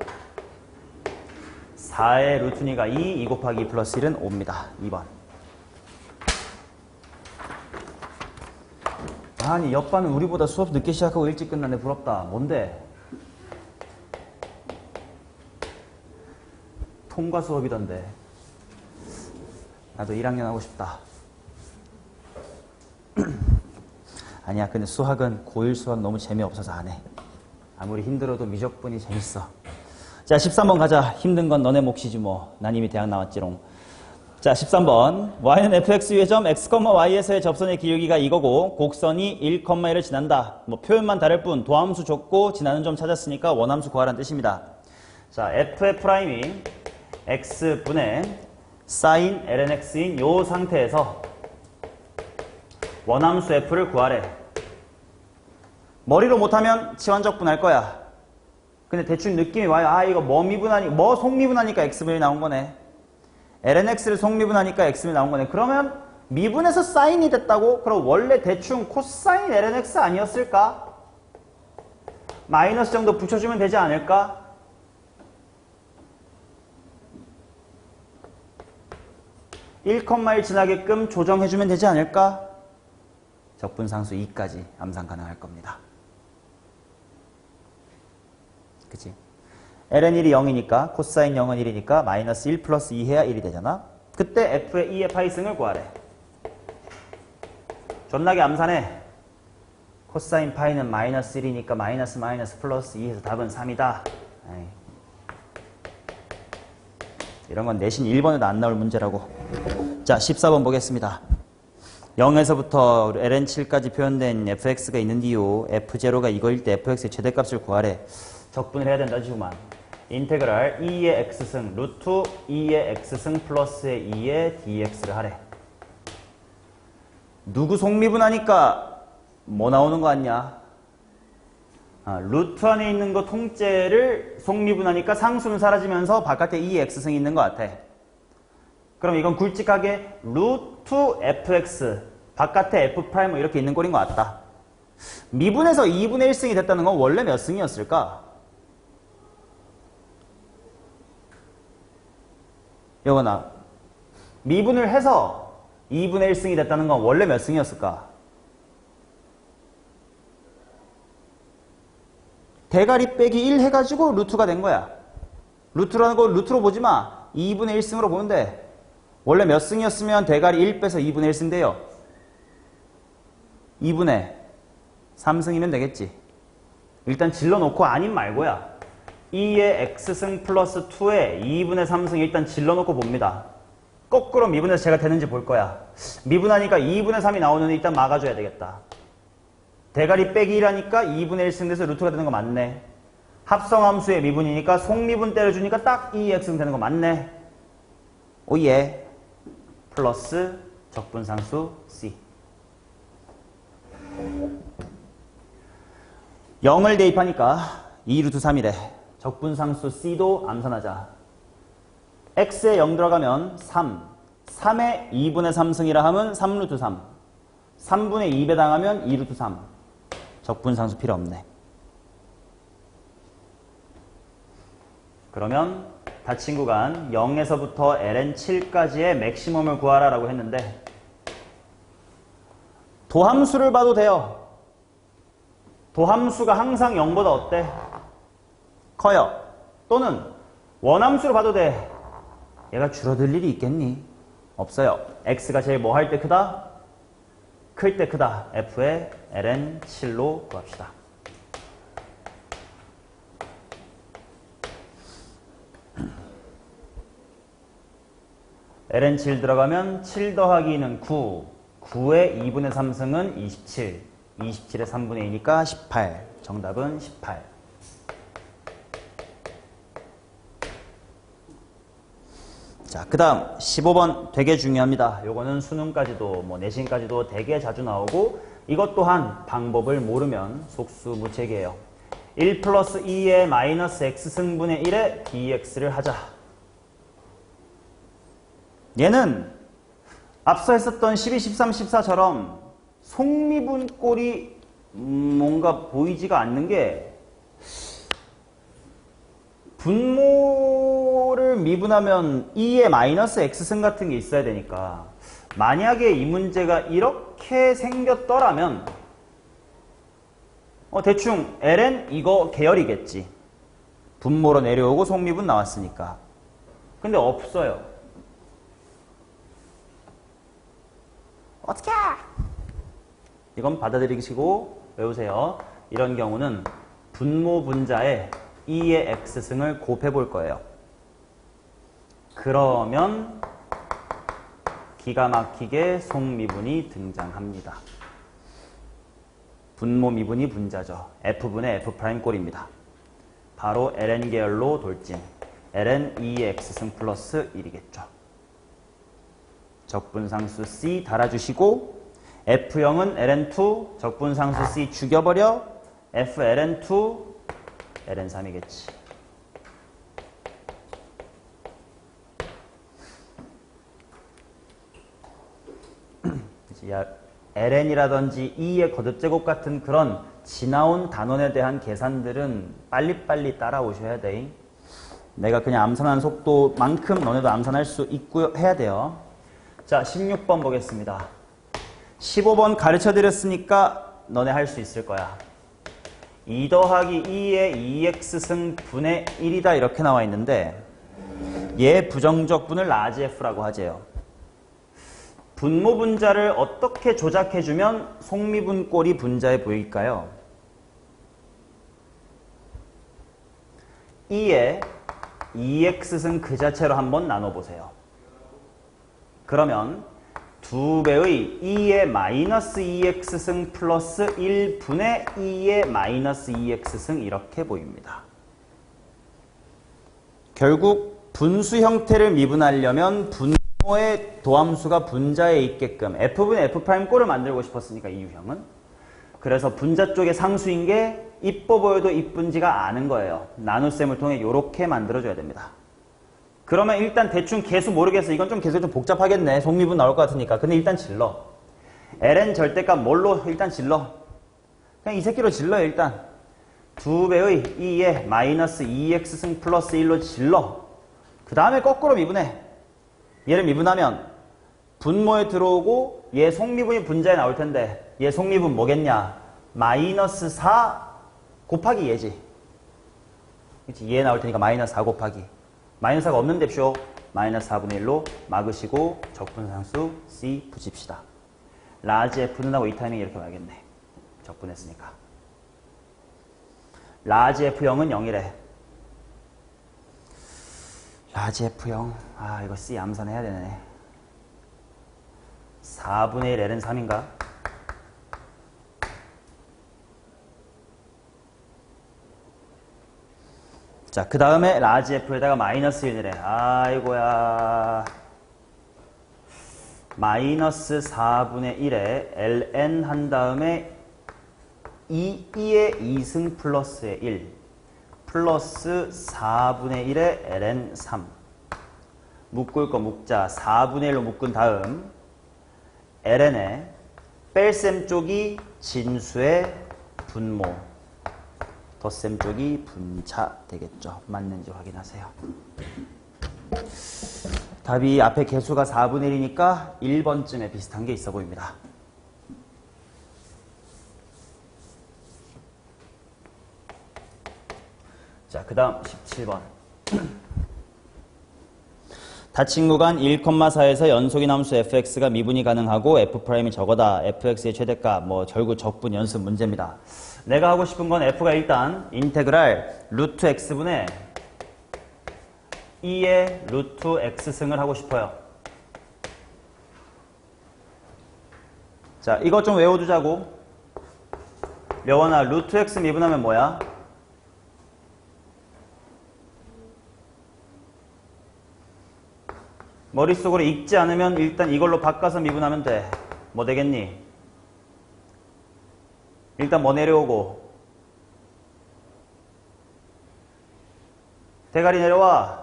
A: 4의 루트니까 2 곱하기 2 플러스 1은 5입니다. 2번. 아니, 옆반은 우리보다 수업 늦게 시작하고 일찍 끝났네. 부럽다. 뭔데? 통과 수업이던데. 나도 1학년 하고 싶다. 아니야, 근데 수학은 고1 수학 너무 재미없어서 안 해. 아무리 힘들어도 미적분이 재밌어. 자, 13번 가자. 힘든 건 너네 몫이지 뭐. 난 이미 대학 나왔지롱. 자, 13번. y는 fx 위의 점 x, y에서의 접선의 기울기가 이거고 곡선이 1,1을 지난다. 뭐 표현만 다를 뿐 도함수 줬고 지나는 점 찾았으니까 원함수 구하라는 뜻입니다. 자, f의 프라임이 x분의 sin lnx인 요 상태에서 원함수 f를 구하래. 머리로 못하면 치환적분할 거야. 근데 대충 느낌이 와요. 아, 이거 뭐 속미분하니까 x분이 나온 거네. lnx를 속미분하니까 x분이 나온 거네. 그러면 미분에서 사인이 됐다고? 그럼 원래 대충 코사인 lnx 아니었을까? 마이너스 정도 붙여주면 되지 않을까? (1,1) 지나게끔 조정해주면 되지 않을까? 적분상수 2까지 암산 가능할 겁니다. 그치? ln1이 0이니까 코사인 0은 1이니까 마이너스 1 플러스 2 해야 1이 되잖아. 그때 f의 2의 파이승을 구하래. 존나게 암산해. 코사인 파이는 마이너스 1이니까 마이너스 플러스 2해서 답은 3이다. 에이. 이런 건 내신 1번에도 안 나올 문제라고. 자, 14번 보겠습니다. 0에서부터 ln7까지 표현된 fx가 있는디요. f0가 이거일 때 fx의 최대값을 구하래. 적분을 해야 된다 지구만. 인테그랄 2의 x승 루트 2의 x승 플러스의 2의 dx를 하래. 누구 속미분하니까 뭐 나오는 거 같냐? 루트 안에 있는 거 통째를 속미분하니까 상수는 사라지면서 바깥에 2의 x승이 있는 것 같아. 그럼 이건 굵직하게 루트 fx 바깥에 f' 뭐 이렇게 있는 꼴인 것 같다. 미분에서 2분의 1승이 됐다는 건 원래 몇 승이었을까? 여거나 미분을 해서 2분의 1승이 됐다는 건 원래 몇 승이었을까? 대가리 빼기 1 해가지고 루트가 된 거야. 루트라는 거 루트로 보지 마. 2분의 1승으로 보는데 원래 몇 승이었으면 대가리 1 빼서 2분의 1승 돼요. 2분의 3승이면 되겠지. 일단 질러놓고 아님 말고야. 2의 x승 플러스 2의 2분의 3승 일단 질러놓고 봅니다. 거꾸로 미분해서 제가 되는지 볼 거야. 미분하니까 2분의 3이 나오는 일단 막아줘야 되겠다. 대가리 빼기 1하니까 2분의 1승 돼서 루트가 되는 거 맞네. 합성함수의 미분이니까 속미분 때려주니까 딱 2x승 되는 거 맞네. 오예. 플러스 적분상수 c. 0을 대입하니까 2루트 3이래. 적분상수 c도 암산하자. x에 0 들어가면 3. 3에 2분의 3승이라 하면 3루트 3. 3분의 2배 당하면 2루트 3. 적분상수 필요 없네. 그러면 닫힌 구간 0에서부터 ln7까지의 맥시멈을 구하라라고 했는데 도함수를 봐도 돼요. 도함수가 항상 0보다 어때? 커요. 또는 원함수로 봐도 돼. 얘가 줄어들 일이 있겠니? 없어요. x가 제일 뭐 할 때 크다? 클 때 크다. f의 ln7로 구합시다. ln7 들어가면 7 더하기 2는 9. 9의 2분의 3승은 27. 27의 3분의 2니까 18. 정답은 18. 자, 그 다음 15번 되게 중요합니다. 요거는 수능까지도 뭐 내신까지도 되게 자주 나오고 이것 또한 방법을 모르면 속수무책이에요. 1 플러스 2의 마이너스 x승분의 1의 dx를 하자. 얘는 앞서 했었던 12, 13, 14처럼 속미분 꼴이 뭔가 보이지가 않는 게 분모를 미분하면 2의 마이너스 x승 같은 게 있어야 되니까 만약에 이 문제가 이렇게 생겼더라면 대충 ln 이거 계열이겠지. 분모로 내려오고 속미분 나왔으니까. 근데 없어요. 어떡해! 이건 받아들이시고 외우세요. 이런 경우는 분모 분자에 2의 x승을 곱해 볼 거예요. 그러면 기가 막히게 속미분이 등장합니다. 분모 미분이 분자죠. f분의 f' 꼴입니다. 바로 ln 계열로 돌진. ln 2의 x승 플러스 1이겠죠. 적분상수 c 달아주시고 f0은 ln2 적분상수 c 죽여버려 f ln2 ln3이겠지. ln이라든지 2의 거듭제곱 같은 그런 지나온 단원에 대한 계산들은 빨리빨리 따라오셔야 돼. 내가 그냥 암산하는 속도만큼 너네도 암산할 수 있고 해야 돼요. 자, 16번 보겠습니다. 15번 가르쳐드렸으니까 너네 할 수 있을 거야. 2 더하기 2의 2x승 분의 1이다 이렇게 나와 있는데 얘 부정적 분을 라지 f라고 하재요. 분모 분자를 어떻게 조작해주면 속미분 꼴이 분자에 보일까요? 2의 2x승 그 자체로 한번 나눠보세요. 그러면 2배의 2의 마이너스 2x승 플러스 1분의 2의 마이너스 2x승 이렇게 보입니다. 결국 분수 형태를 미분하려면 분모의 도함수가 분자에 있게끔 f분의 f' 꼴을 만들고 싶었으니까 이 유형은. 그래서 분자 쪽에 상수인 게 이뻐 보여도 이쁜지가 않은 거예요. 나눗셈을 통해 이렇게 만들어줘야 됩니다. 그러면 일단 대충 개수 모르겠어. 이건 좀 개수 좀 복잡하겠네. 속미분 나올 것 같으니까. 근데 일단 질러. ln 절대값 뭘로 일단 질러. 그냥 이 새끼로 질러 일단. 2배의 2의 마이너스 2x승 플러스 1로 질러. 그 다음에 거꾸로 미분해. 얘를 미분하면 분모에 들어오고 얘 속미분이 분자에 나올 텐데 얘 속미분 뭐겠냐? 마이너스 4 곱하기 얘지. 그치? 얘 나올 테니까 마이너스 4 곱하기. 마이너스 4가 없는 뎁쇼. 마이너스 4분의 1로 막으시고 적분상수 C 붙입시다. 라지 F는 하고 이 타이밍 이렇게 봐야겠네. 적분했으니까. 라지 F0은 0이래. 라지 F0. 아, 이거 C 암산해야 되네. 4분의 1 L은 3인가? 자, 그 다음에 라지 F에다가 마이너스 1이래. 아이고야. 마이너스 4분의 1에 ln 한 다음에 2의 2승 플러스의 1 플러스 4분의 1에 ln 3 묶을 거 묶자. 4분의 1로 묶은 다음 ln에 뺄셈 쪽이 진수의 분모, 덧셈 쪽이 분자 되겠죠. 맞는지 확인하세요. 답이 앞에 개수가 4분의 1이니까 1번쯤에 비슷한 게 있어 보입니다. 자, 그 다음 17번. 닫힌 구간 1,4에서 연속인 함수 fx가 미분이 가능하고 f'이 적어다. fx의 최대값, 결국 적분 연습 문제입니다. 내가 하고 싶은 건 f가 일단 인테그랄 루트 x분의 2의 루트 x승을 하고 싶어요. 자, 이것 좀 외워두자고. 려원아, 루트 x 미분하면 뭐야? 머릿속으로 읽지 않으면 일단 이걸로 바꿔서 미분하면 돼. 뭐 되겠니? 일단 뭐 내려오고. 대가리 내려와.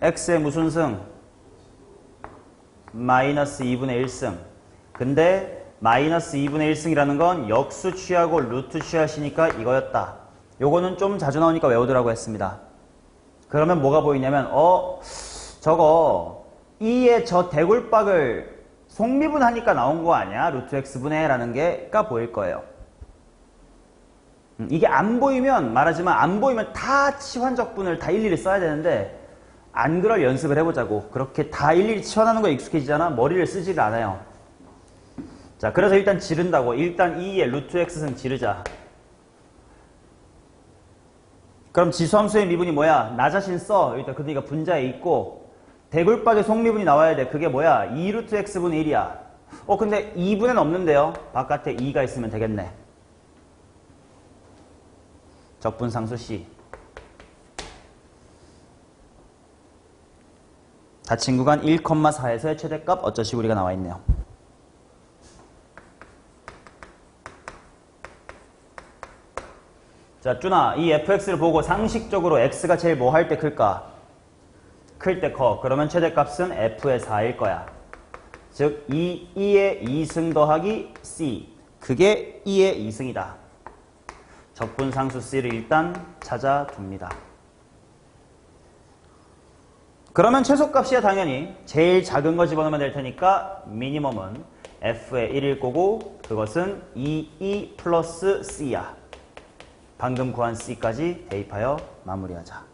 A: x의 무슨 승? 마이너스 2분의 1승. 근데 마이너스 2분의 1승이라는 건 역수 취하고 루트 취하시니까 이거였다. 요거는 좀 자주 나오니까 외우더라고 했습니다. 그러면 뭐가 보이냐면 저거 2의 저 대굴박을 속미분하니까 나온 거 아니야? 루트 x분의 라는 게가 보일 거예요. 이게 안 보이면 말하지만 안 보이면 다 치환적분을 다 일일이 써야 되는데 안 그럴 연습을 해보자고. 그렇게 다 일일이 치환하는 거에 익숙해지잖아. 머리를 쓰지를 않아요. 자, 그래서 일단 지른다고. 일단 2의 루트 x승 지르자. 그럼 지수함수의 미분이 뭐야? 나 자신 써. 일단 그러니까 분자에 있고 대굴박의 속미분이 나와야 돼. 그게 뭐야? 2루트 x분의 1이야. 근데 2분엔 없는데요. 바깥에 2가 있으면 되겠네. 적분상수 C. 닫힌 구간 1,4에서의 최대값 어쩌시구리가 나와 있네요. 자, 쭈나, 이 fx를 보고 상식적으로 x가 제일 뭐 할 때 클까? 클 때 커. 그러면 최대값은 f의 4일 거야. 즉, 2의 2승 더하기 c. 그게 2의 2승이다. 적분상수 c를 일단 찾아둡니다. 그러면 최소값이야 당연히 제일 작은 거 집어넣으면 될 테니까 미니멈은 f의 1일 거고 그것은 2 플러스 c야. 방금 구한 c까지 대입하여 마무리하자.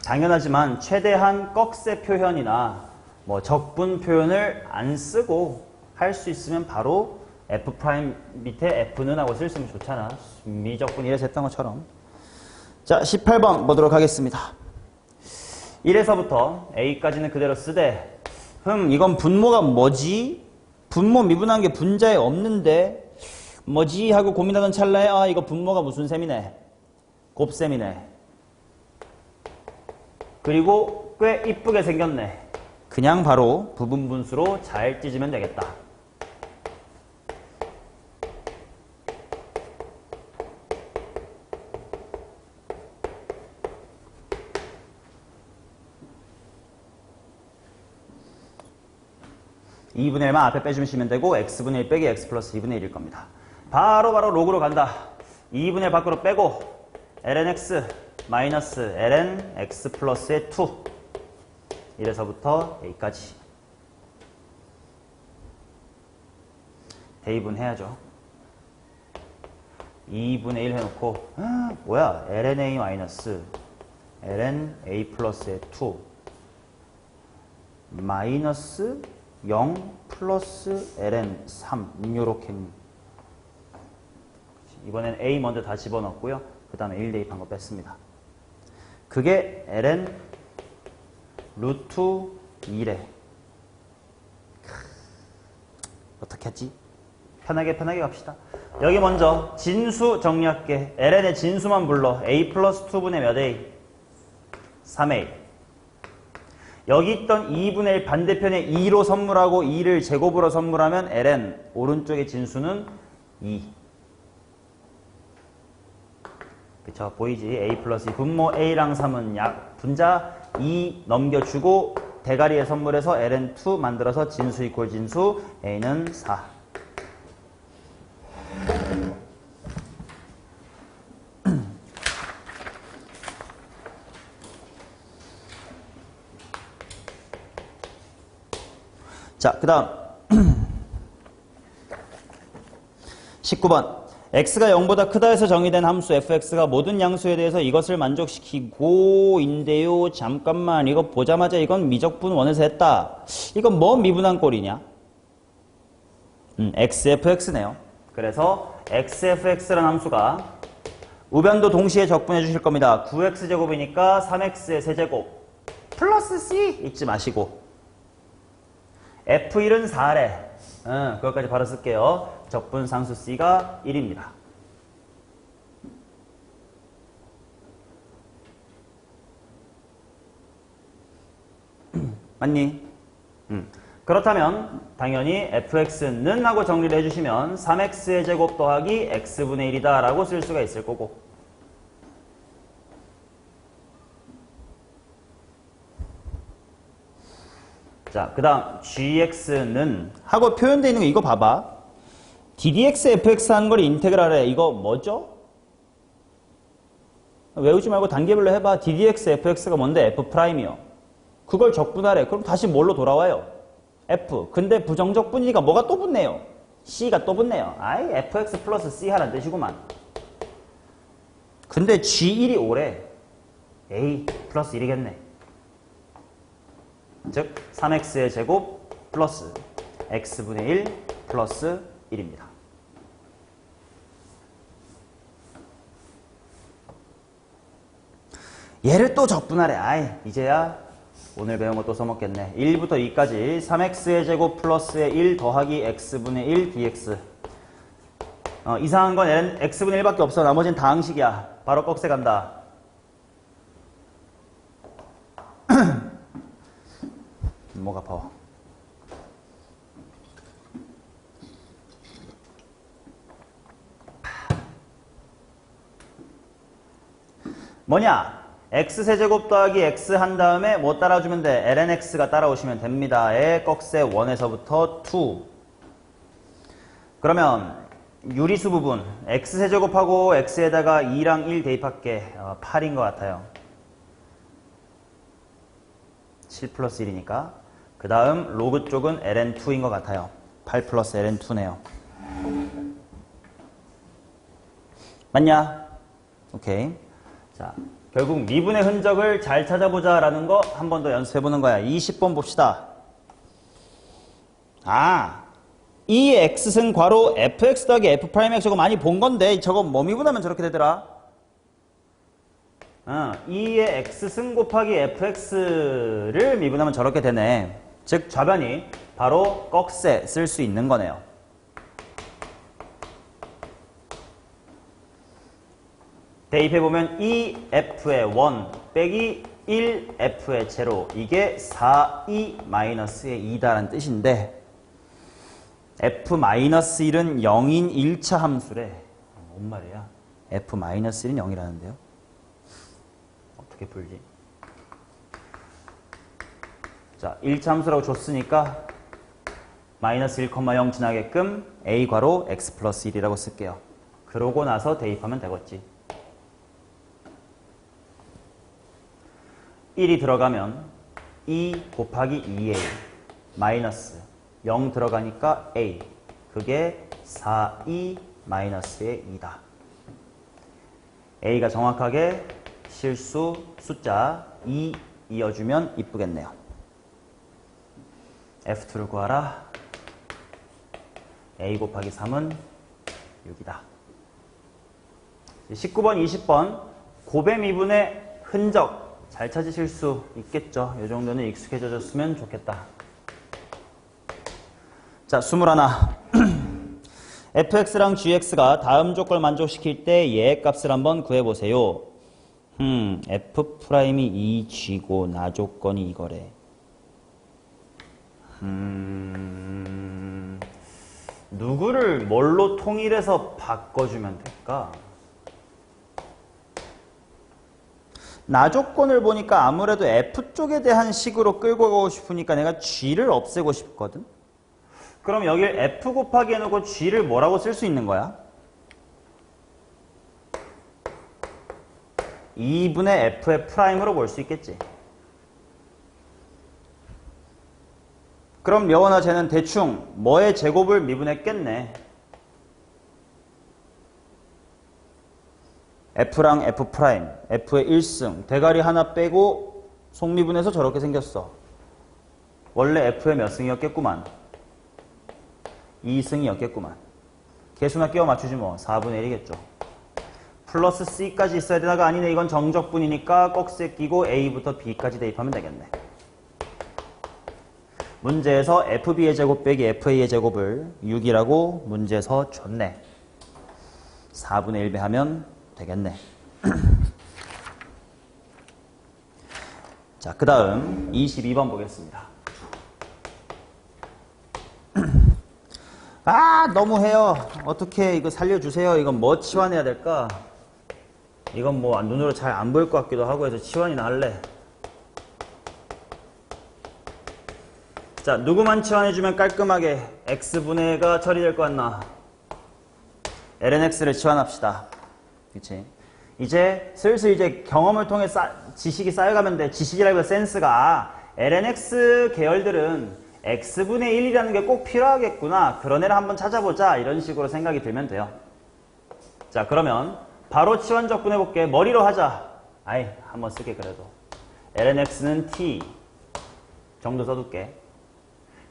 A: 당연하지만 최대한 꺽쇠 표현이나 적분 표현을 안 쓰고 할 수 있으면 바로 f' 밑에 f는 하고 쓸수있으면 좋잖아. 미적분 1에서 했던 것처럼. 자, 18번 보도록 하겠습니다. 1에서부터 a까지는 그대로 쓰되 이건 분모가 뭐지? 분모 미분한 게 분자에 없는데 뭐지? 하고 고민하던 찰나에 이거 분모가 무슨 셈이네. 곱셈이네. 그리고 꽤 이쁘게 생겼네. 그냥 바로 부분 분수로 잘 찢으면 되겠다. (2분의 1만) 앞에 빼주시면 되고 x분의 1 빼기 x 플러스 2분의 1일 겁니다. 바로 로그로 간다. 2분의 1 밖으로 빼고 lnx 마이너스 lnx 플러스의 2 이래서부터 a까지 대입은 해야죠. 2분의 1 해놓고 뭐야 lna 마이너스 lna 플러스의 2 마이너스 0 플러스 ln 3 요렇게 이번엔 a 먼저 다 집어넣었고요. 그 다음에 1 대입한 거 뺐습니다. 그게 ln 루트 2래. 어떻게 했지? 편하게 갑시다. 여기 먼저 진수 정리할게. ln의 진수만 불러. a 플러스 2분의 몇 a? 3a. 여기 있던 2분의 1 반대편에 2로 선물하고 2를 제곱으로 선물하면 ln 오른쪽의 진수는 2. 그쵸? 보이지? a 플러스 2. 분모 a랑 3은 분자 2 넘겨주고 대가리에 선물해서 ln2 만들어서 진수 이퀄 진수 a는 4. 자, 그 다음 19번 x가 0보다 크다 해서 정의된 함수 fx가 모든 양수에 대해서 이것을 만족시키고 인데요. 잠깐만 이거 보자마자 이건 미적분 원에서 했다. 이건 뭐 미분한 꼴이냐? xfx네요. 그래서 xfx라는 함수가 우변도 동시에 적분해 주실 겁니다. 9x제곱이니까 3x의 세제곱 플러스 c 잊지 마시고 f1은 4래. 그것까지 바로 쓸게요. 적분 상수 c가 1입니다. 맞니? 그렇다면 당연히 fx는 하고 정리를 해주시면 3x의 제곱 더하기 x분의 1이다 라고 쓸 수가 있을 거고 자, 그 다음 gx는 하고 표현되어 있는 거 이거 봐봐. ddx fx 하는 걸 인테그랄해. 이거 뭐죠? 외우지 말고 단계별로 해봐. ddx fx가 뭔데? f'이요. 그걸 적분하래. 그럼 다시 뭘로 돌아와요? f. 근데 부정적분이니까 뭐가 또 붙네요? c가 또 붙네요. 아이 fx 플러스 c 하라는 뜻이구만. 근데 g1이 5래. a 플러스 1이겠네. 즉 3x의 제곱 플러스 x분의 1 플러스 1입니다. 얘를 또 적분하래. 아이 이제야 오늘 배운 거 또 써먹겠네. 1부터 2까지 3x의 제곱 플러스의 1 더하기 x분의 1 dx. 이상한 건 x분의 1밖에 없어. 나머지는 다 항식이야. 바로 꺽쇠 간다. 목 아파. 뭐냐? x세제곱 더하기 x 한 다음에 뭐 따라주면 돼? lnx가 따라오시면 됩니다. 의 꺽쇠 1에서부터 2. 그러면 유리수 부분 x세제곱하고 x에다가 2랑 1 대입할게. 8인 것 같아요. 7 플러스 1이니까. 그 다음 로그 쪽은 ln2인 것 같아요. 8 플러스 ln2네요. 맞냐? 오케이. 자, 결국 미분의 흔적을 잘 찾아보자라는 거 한 번 더 연습해보는 거야. 20번 봅시다. 이 x승 괄호 fx 더하기 f'x 저거 많이 본 건데 저거 뭐 미분하면 저렇게 되더라? 2의 x승 곱하기 fx를 미분하면 저렇게 되네. 즉 좌변이 바로 꺽쇠 쓸 수 있는 거네요. 대입해보면 2f의 1 빼기 1f의 제로 이게 4e-의 2다라는 뜻인데 f-1은 0인 1차 함수래. 뭔 말이야? f-1은 0이라는데요? 어떻게 풀지? 자, 1차 함수라고 줬으니까 마이너스 1,0 지나게끔 a 괄호 x 플러스 1이라고 쓸게요. 그 그러고 나서 대입하면 되겠지. 1이 들어가면 2 곱하기 2a 마이너스 0 들어가니까 a. 그게 4e 마이너스의 2다. a가 정확하게 실수 숫자 2 이어주면 이쁘겠네요. F2를 구하라. a 곱하기 3은 6이다. 19번, 20번 곱의 미분의 흔적 잘 찾으실 수 있겠죠. 이 정도는 익숙해졌으면 좋겠다. 자, 21. fx랑 gx가 다음 조건을 만족시킬 때 얘의 값을 한번 구해보세요. f'이 이 g고 나 조건이 이거래. 누구를 뭘로 통일해서 바꿔주면 될까? 나 조건을 보니까 아무래도 F쪽에 대한 식으로 끌고 가고 싶으니까 내가 G를 없애고 싶거든? 그럼 여길 F 곱하기 해놓고 G를 뭐라고 쓸 수 있는 거야? 2분의 F의 프라임으로 볼 수 있겠지. 그럼 여원아 쟤는 대충 뭐의 제곱을 미분했겠네. F랑 F 프라임, F의 1승, 대가리 하나 빼고 속미분해서 저렇게 생겼어. 원래 F의 몇 승이었겠구만. 2승이었겠구만. 개수나 끼워 맞추지 뭐. 4분의 1이겠죠. 플러스 C까지 있어야 되다가 아니네. 이건 정적분이니까 꼭세 끼고 A부터 B까지 대입하면 되겠네. 문제에서 FB의 제곱 빼기 FA의 제곱을 6이라고 문제에서 줬네. 4분의 1배 하면 되겠네. 자, 그 다음 22번 보겠습니다. 아, 너무해요. 어떻게 이거 살려주세요. 이건 뭐 치환해야 될까? 이건 뭐 눈으로 잘 안 보일 것 같기도 하고 해서 치환이나 할래. 자, 누구만 치환해주면 깔끔하게 x분의가 처리될 것 같나? lnx를 치환합시다. 그치? 이제 슬슬 이제 경험을 통해 지식이 쌓여가면 돼. 지식이라기보다 센스가. lnx 계열들은 x분의 1이라는 게 꼭 필요하겠구나. 그런 애를 한번 찾아보자. 이런 식으로 생각이 들면 돼요. 자, 그러면 바로 치환 적분해볼게. 머리로 하자. 아이, 한번 쓸게 그래도. lnx는 t 정도 써둘게.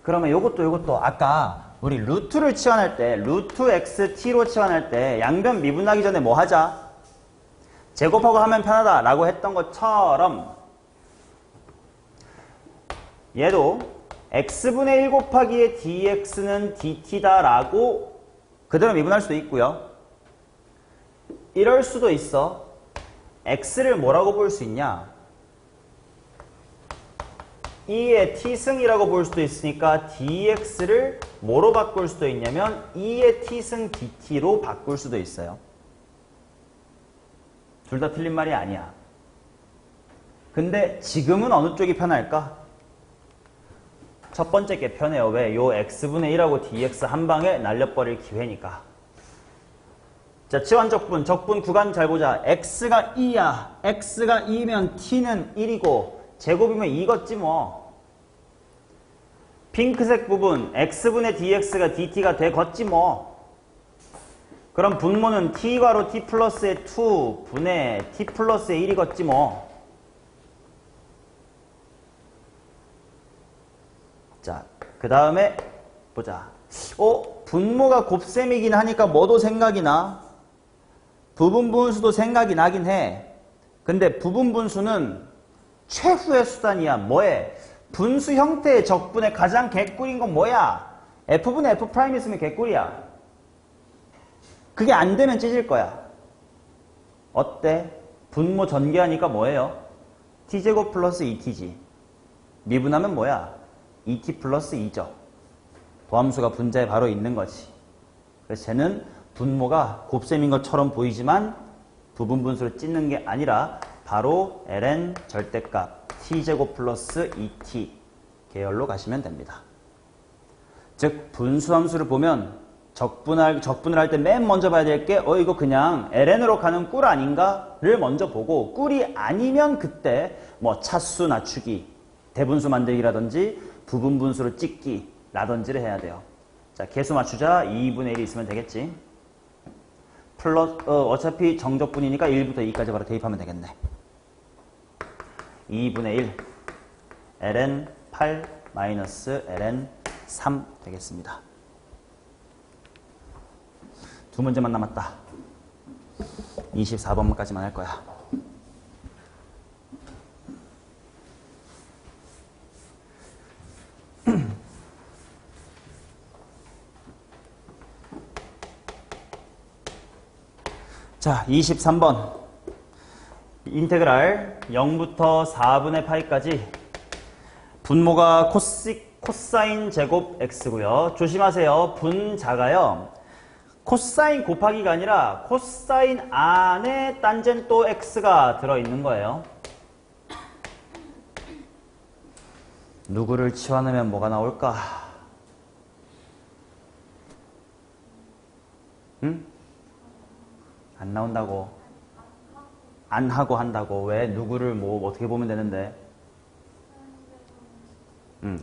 A: 그러면 요것도 아까 우리 루트를 치환할 때 루트 xt로 치환할 때 양변 미분하기 전에 뭐 하자? 제곱하고 하면 편하다 라고 했던 것처럼 얘도 x분의 1 곱하기의 dx는 dt다 라고 그대로 미분할 수도 있고요. 이럴 수도 있어. x를 뭐라고 볼 수 있냐? 2의 t승이라고 볼 수도 있으니까 dx를 뭐로 바꿀 수도 있냐면 2의 t승 dt로 바꿀 수도 있어요. 둘 다 틀린 말이 아니야. 근데 지금은 어느 쪽이 편할까? 첫 번째 게 편해요. 왜? 요 x분의 1하고 dx 한 방에 날려버릴 기회니까. 자, 치환적분, 적분 구간 잘 보자. x가 2야. x가 2면 t는 1이고 제곱이면 2겠지 뭐. 핑크색 부분 x분의 dx가 dt가 되겠지 뭐. 그럼 분모는 t괄호 t 플러스의 2 분의 t 플러스의 1이겠지 뭐. 자, 그 다음에 보자. 분모가 곱셈이긴 하니까 뭐도 생각이 나? 부분분수도 생각이 나긴 해. 근데 부분분수는 최후의 수단이야. 뭐해? 분수 형태의 적분의 가장 개꿀인 건 뭐야? f분의 f 프라임 있으면 개꿀이야. 그게 안 되면 찢을 거야. 어때? 분모 전개하니까 뭐예요? t제곱 플러스 2t지. 미분하면 뭐야? 2t 플러스 2죠. 도함수가 분자에 바로 있는 거지. 그래서 쟤는 분모가 곱셈인 것처럼 보이지만 부분분수를 찢는 게 아니라 바로 ln 절대값 t제곱 플러스 2t 계열로 가시면 됩니다. 즉 분수함수를 보면 적분을 할 때 맨 먼저 봐야 될 게 이거 그냥 ln으로 가는 꿀 아닌가를 먼저 보고 꿀이 아니면 그때 뭐 차수 낮추기, 대분수 만들기라든지 부분분수로 찍기라든지를 해야 돼요. 자, 개수 맞추자. 2분의 1이 있으면 되겠지. 플러스 어차피 정적분이니까 1부터 2까지 바로 대입하면 되겠네. 2분의 1 ln 8 마이너스 ln 3 되겠습니다. 두 문제만 남았다. 24번까지만 할 거야. 자, 23번. 인테그랄 0부터 4분의 파이까지 분모가 코사인 제곱 x고요. 조심하세요. 분자가요. 코사인 곱하기가 아니라 코사인 안에 탄젠토 x가 들어있는 거예요. 누구를 치환하면 뭐가 나올까? 응? 안 나온다고. 안 하고 한다고. 왜? 누구를 뭐 어떻게 보면 되는데?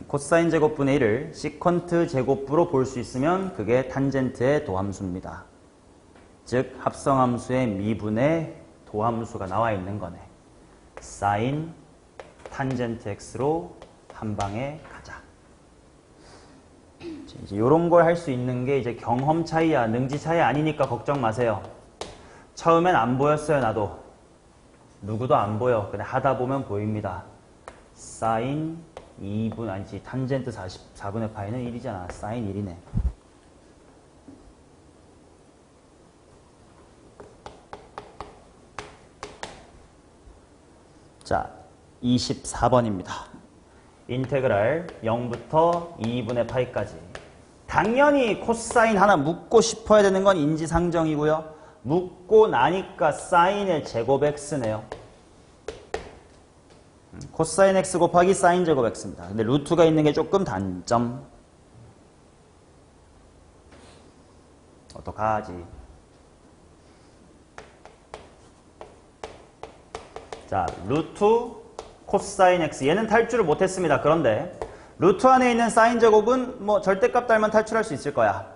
A: 코사인 제곱분의 1을 시컨트 제곱부로 볼 수 있으면 그게 탄젠트의 도함수입니다. 즉 합성함수의 미분의 도함수가 나와 있는 거네. 사인 탄젠트 x로 한 방에 가자. 이제 이런 걸 할 수 있는 게 이제 경험 차이야, 능지 차이 아니니까 걱정 마세요. 처음엔 안 보였어요, 나도. 누구도 안 보여. 근데 하다 보면 보입니다. 사인 2분 아니지, 탄젠트 44분의 파이는 1이잖아. 사인 1이네. 자, 24번입니다. 인테그랄 0부터 2분의 파이까지. 당연히 코사인 하나 묻고 싶어야 되는 건 인지상정이고요. 묻고 나니까 사인의 제곱 x네요. 코사인 x 곱하기 사인 제곱 x입니다. 근데 루트가 있는 게 조금 단점. 어떡하지? 자, 루트 코사인 x. 얘는 탈출을 못했습니다. 그런데 루트 안에 있는 사인 제곱은 뭐 절대값 달면 탈출할 수 있을 거야.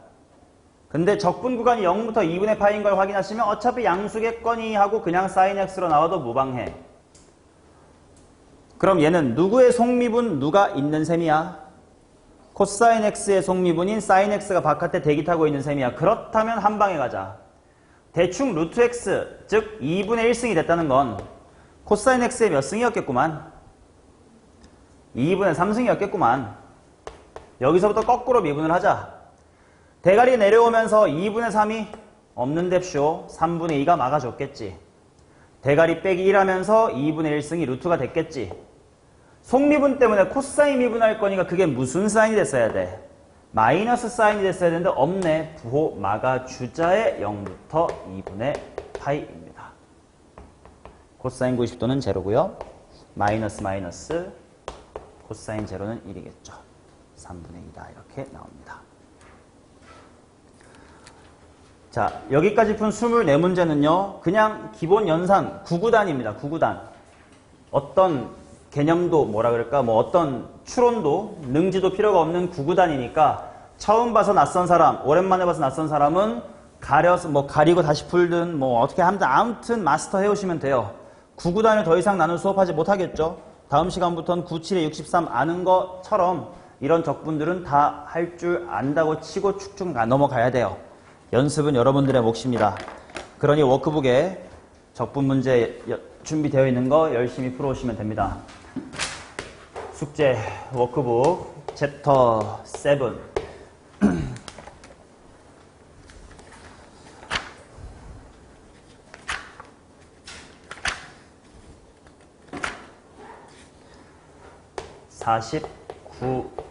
A: 근데 적분 구간이 0부터 2분의 파인 걸 확인하시면 어차피 양수겠거니 하고 그냥 사인 x로 나와도 무방해. 그럼 얘는 누구의 속미분 누가 있는 셈이야? 코사인 x의 속미분인 사인 x가 바깥에 대기 타고 있는 셈이야. 그렇다면 한 방에 가자. 대충 루트 x, 즉 2분의 1승이 됐다는 건 코사인 x의 몇 승이었겠구만? 2분의 3승이었겠구만. 여기서부터 거꾸로 미분을 하자. 대가리 내려오면서 2분의 3이 없는 뎁쇼 3분의 2가 막아줬겠지. 대가리 빼기 1 하면서 2분의 1승이 루트가 됐겠지. 속미분 때문에 코사인 미분할 거니까 그게 무슨 사인이 됐어야 돼? 마이너스 사인이 됐어야 되는데 없네. 부호 막아주자의 0부터 2분의 파이입니다. 코사인 90도는 제로고요. 마이너스 마이너스 코사인 제로는 1이겠죠. 3분의 2다. 이렇게 나옵니다. 자, 여기까지 푼 24문제는요. 그냥 기본 연산 9구단입니다. 9구단. 어떤 개념도 뭐라 그럴까? 뭐 어떤 추론도 능지도 필요가 없는 9구단이니까 처음 봐서 낯선 사람, 오랜만에 봐서 낯선 사람은 가려서 뭐 가리고 다시 풀든 뭐 어떻게 하든 아무튼 마스터 해오시면 돼요. 9구단을 더 이상 나는 수업하지 못하겠죠. 다음 시간부터는 97에 63 아는 것처럼 이런 적분들은 다 할 줄 안다고 치고 축축 넘어가야 돼요. 연습은 여러분들의 몫입니다. 그러니 워크북에 적분 문제 준비되어 있는 거 열심히 풀어오시면 됩니다. 숙제 워크북 챕터 7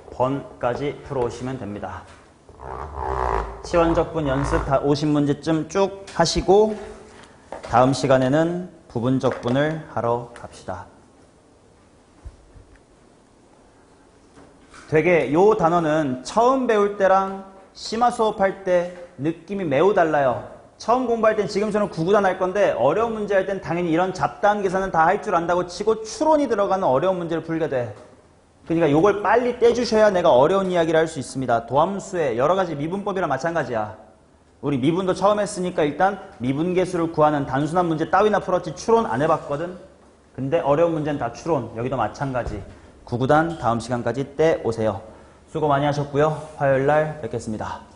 A: 49번까지 풀어오시면 됩니다. 치환적분 연습 다 50문제쯤 쭉 하시고 다음 시간에는 부분적분을 하러 갑시다. 되게 요 단어는 처음 배울 때랑 심화 수업할 때 느낌이 매우 달라요. 처음 공부할 땐 지금처럼 구구단 할 건데 어려운 문제 할 땐 당연히 이런 잡다한 계산은 다 할 줄 안다고 치고 추론이 들어가는 어려운 문제를 풀게 돼. 그러니까 요걸 빨리 떼주셔야 내가 어려운 이야기를 할 수 있습니다. 도함수의 여러 가지 미분법이랑 마찬가지야. 우리 미분도 처음 했으니까 일단 미분계수를 구하는 단순한 문제 따위나 풀었지 추론 안 해봤거든. 근데 어려운 문제는 다 추론. 여기도 마찬가지. 구구단 다음 시간까지 떼오세요. 수고 많이 하셨고요. 화요일 날 뵙겠습니다.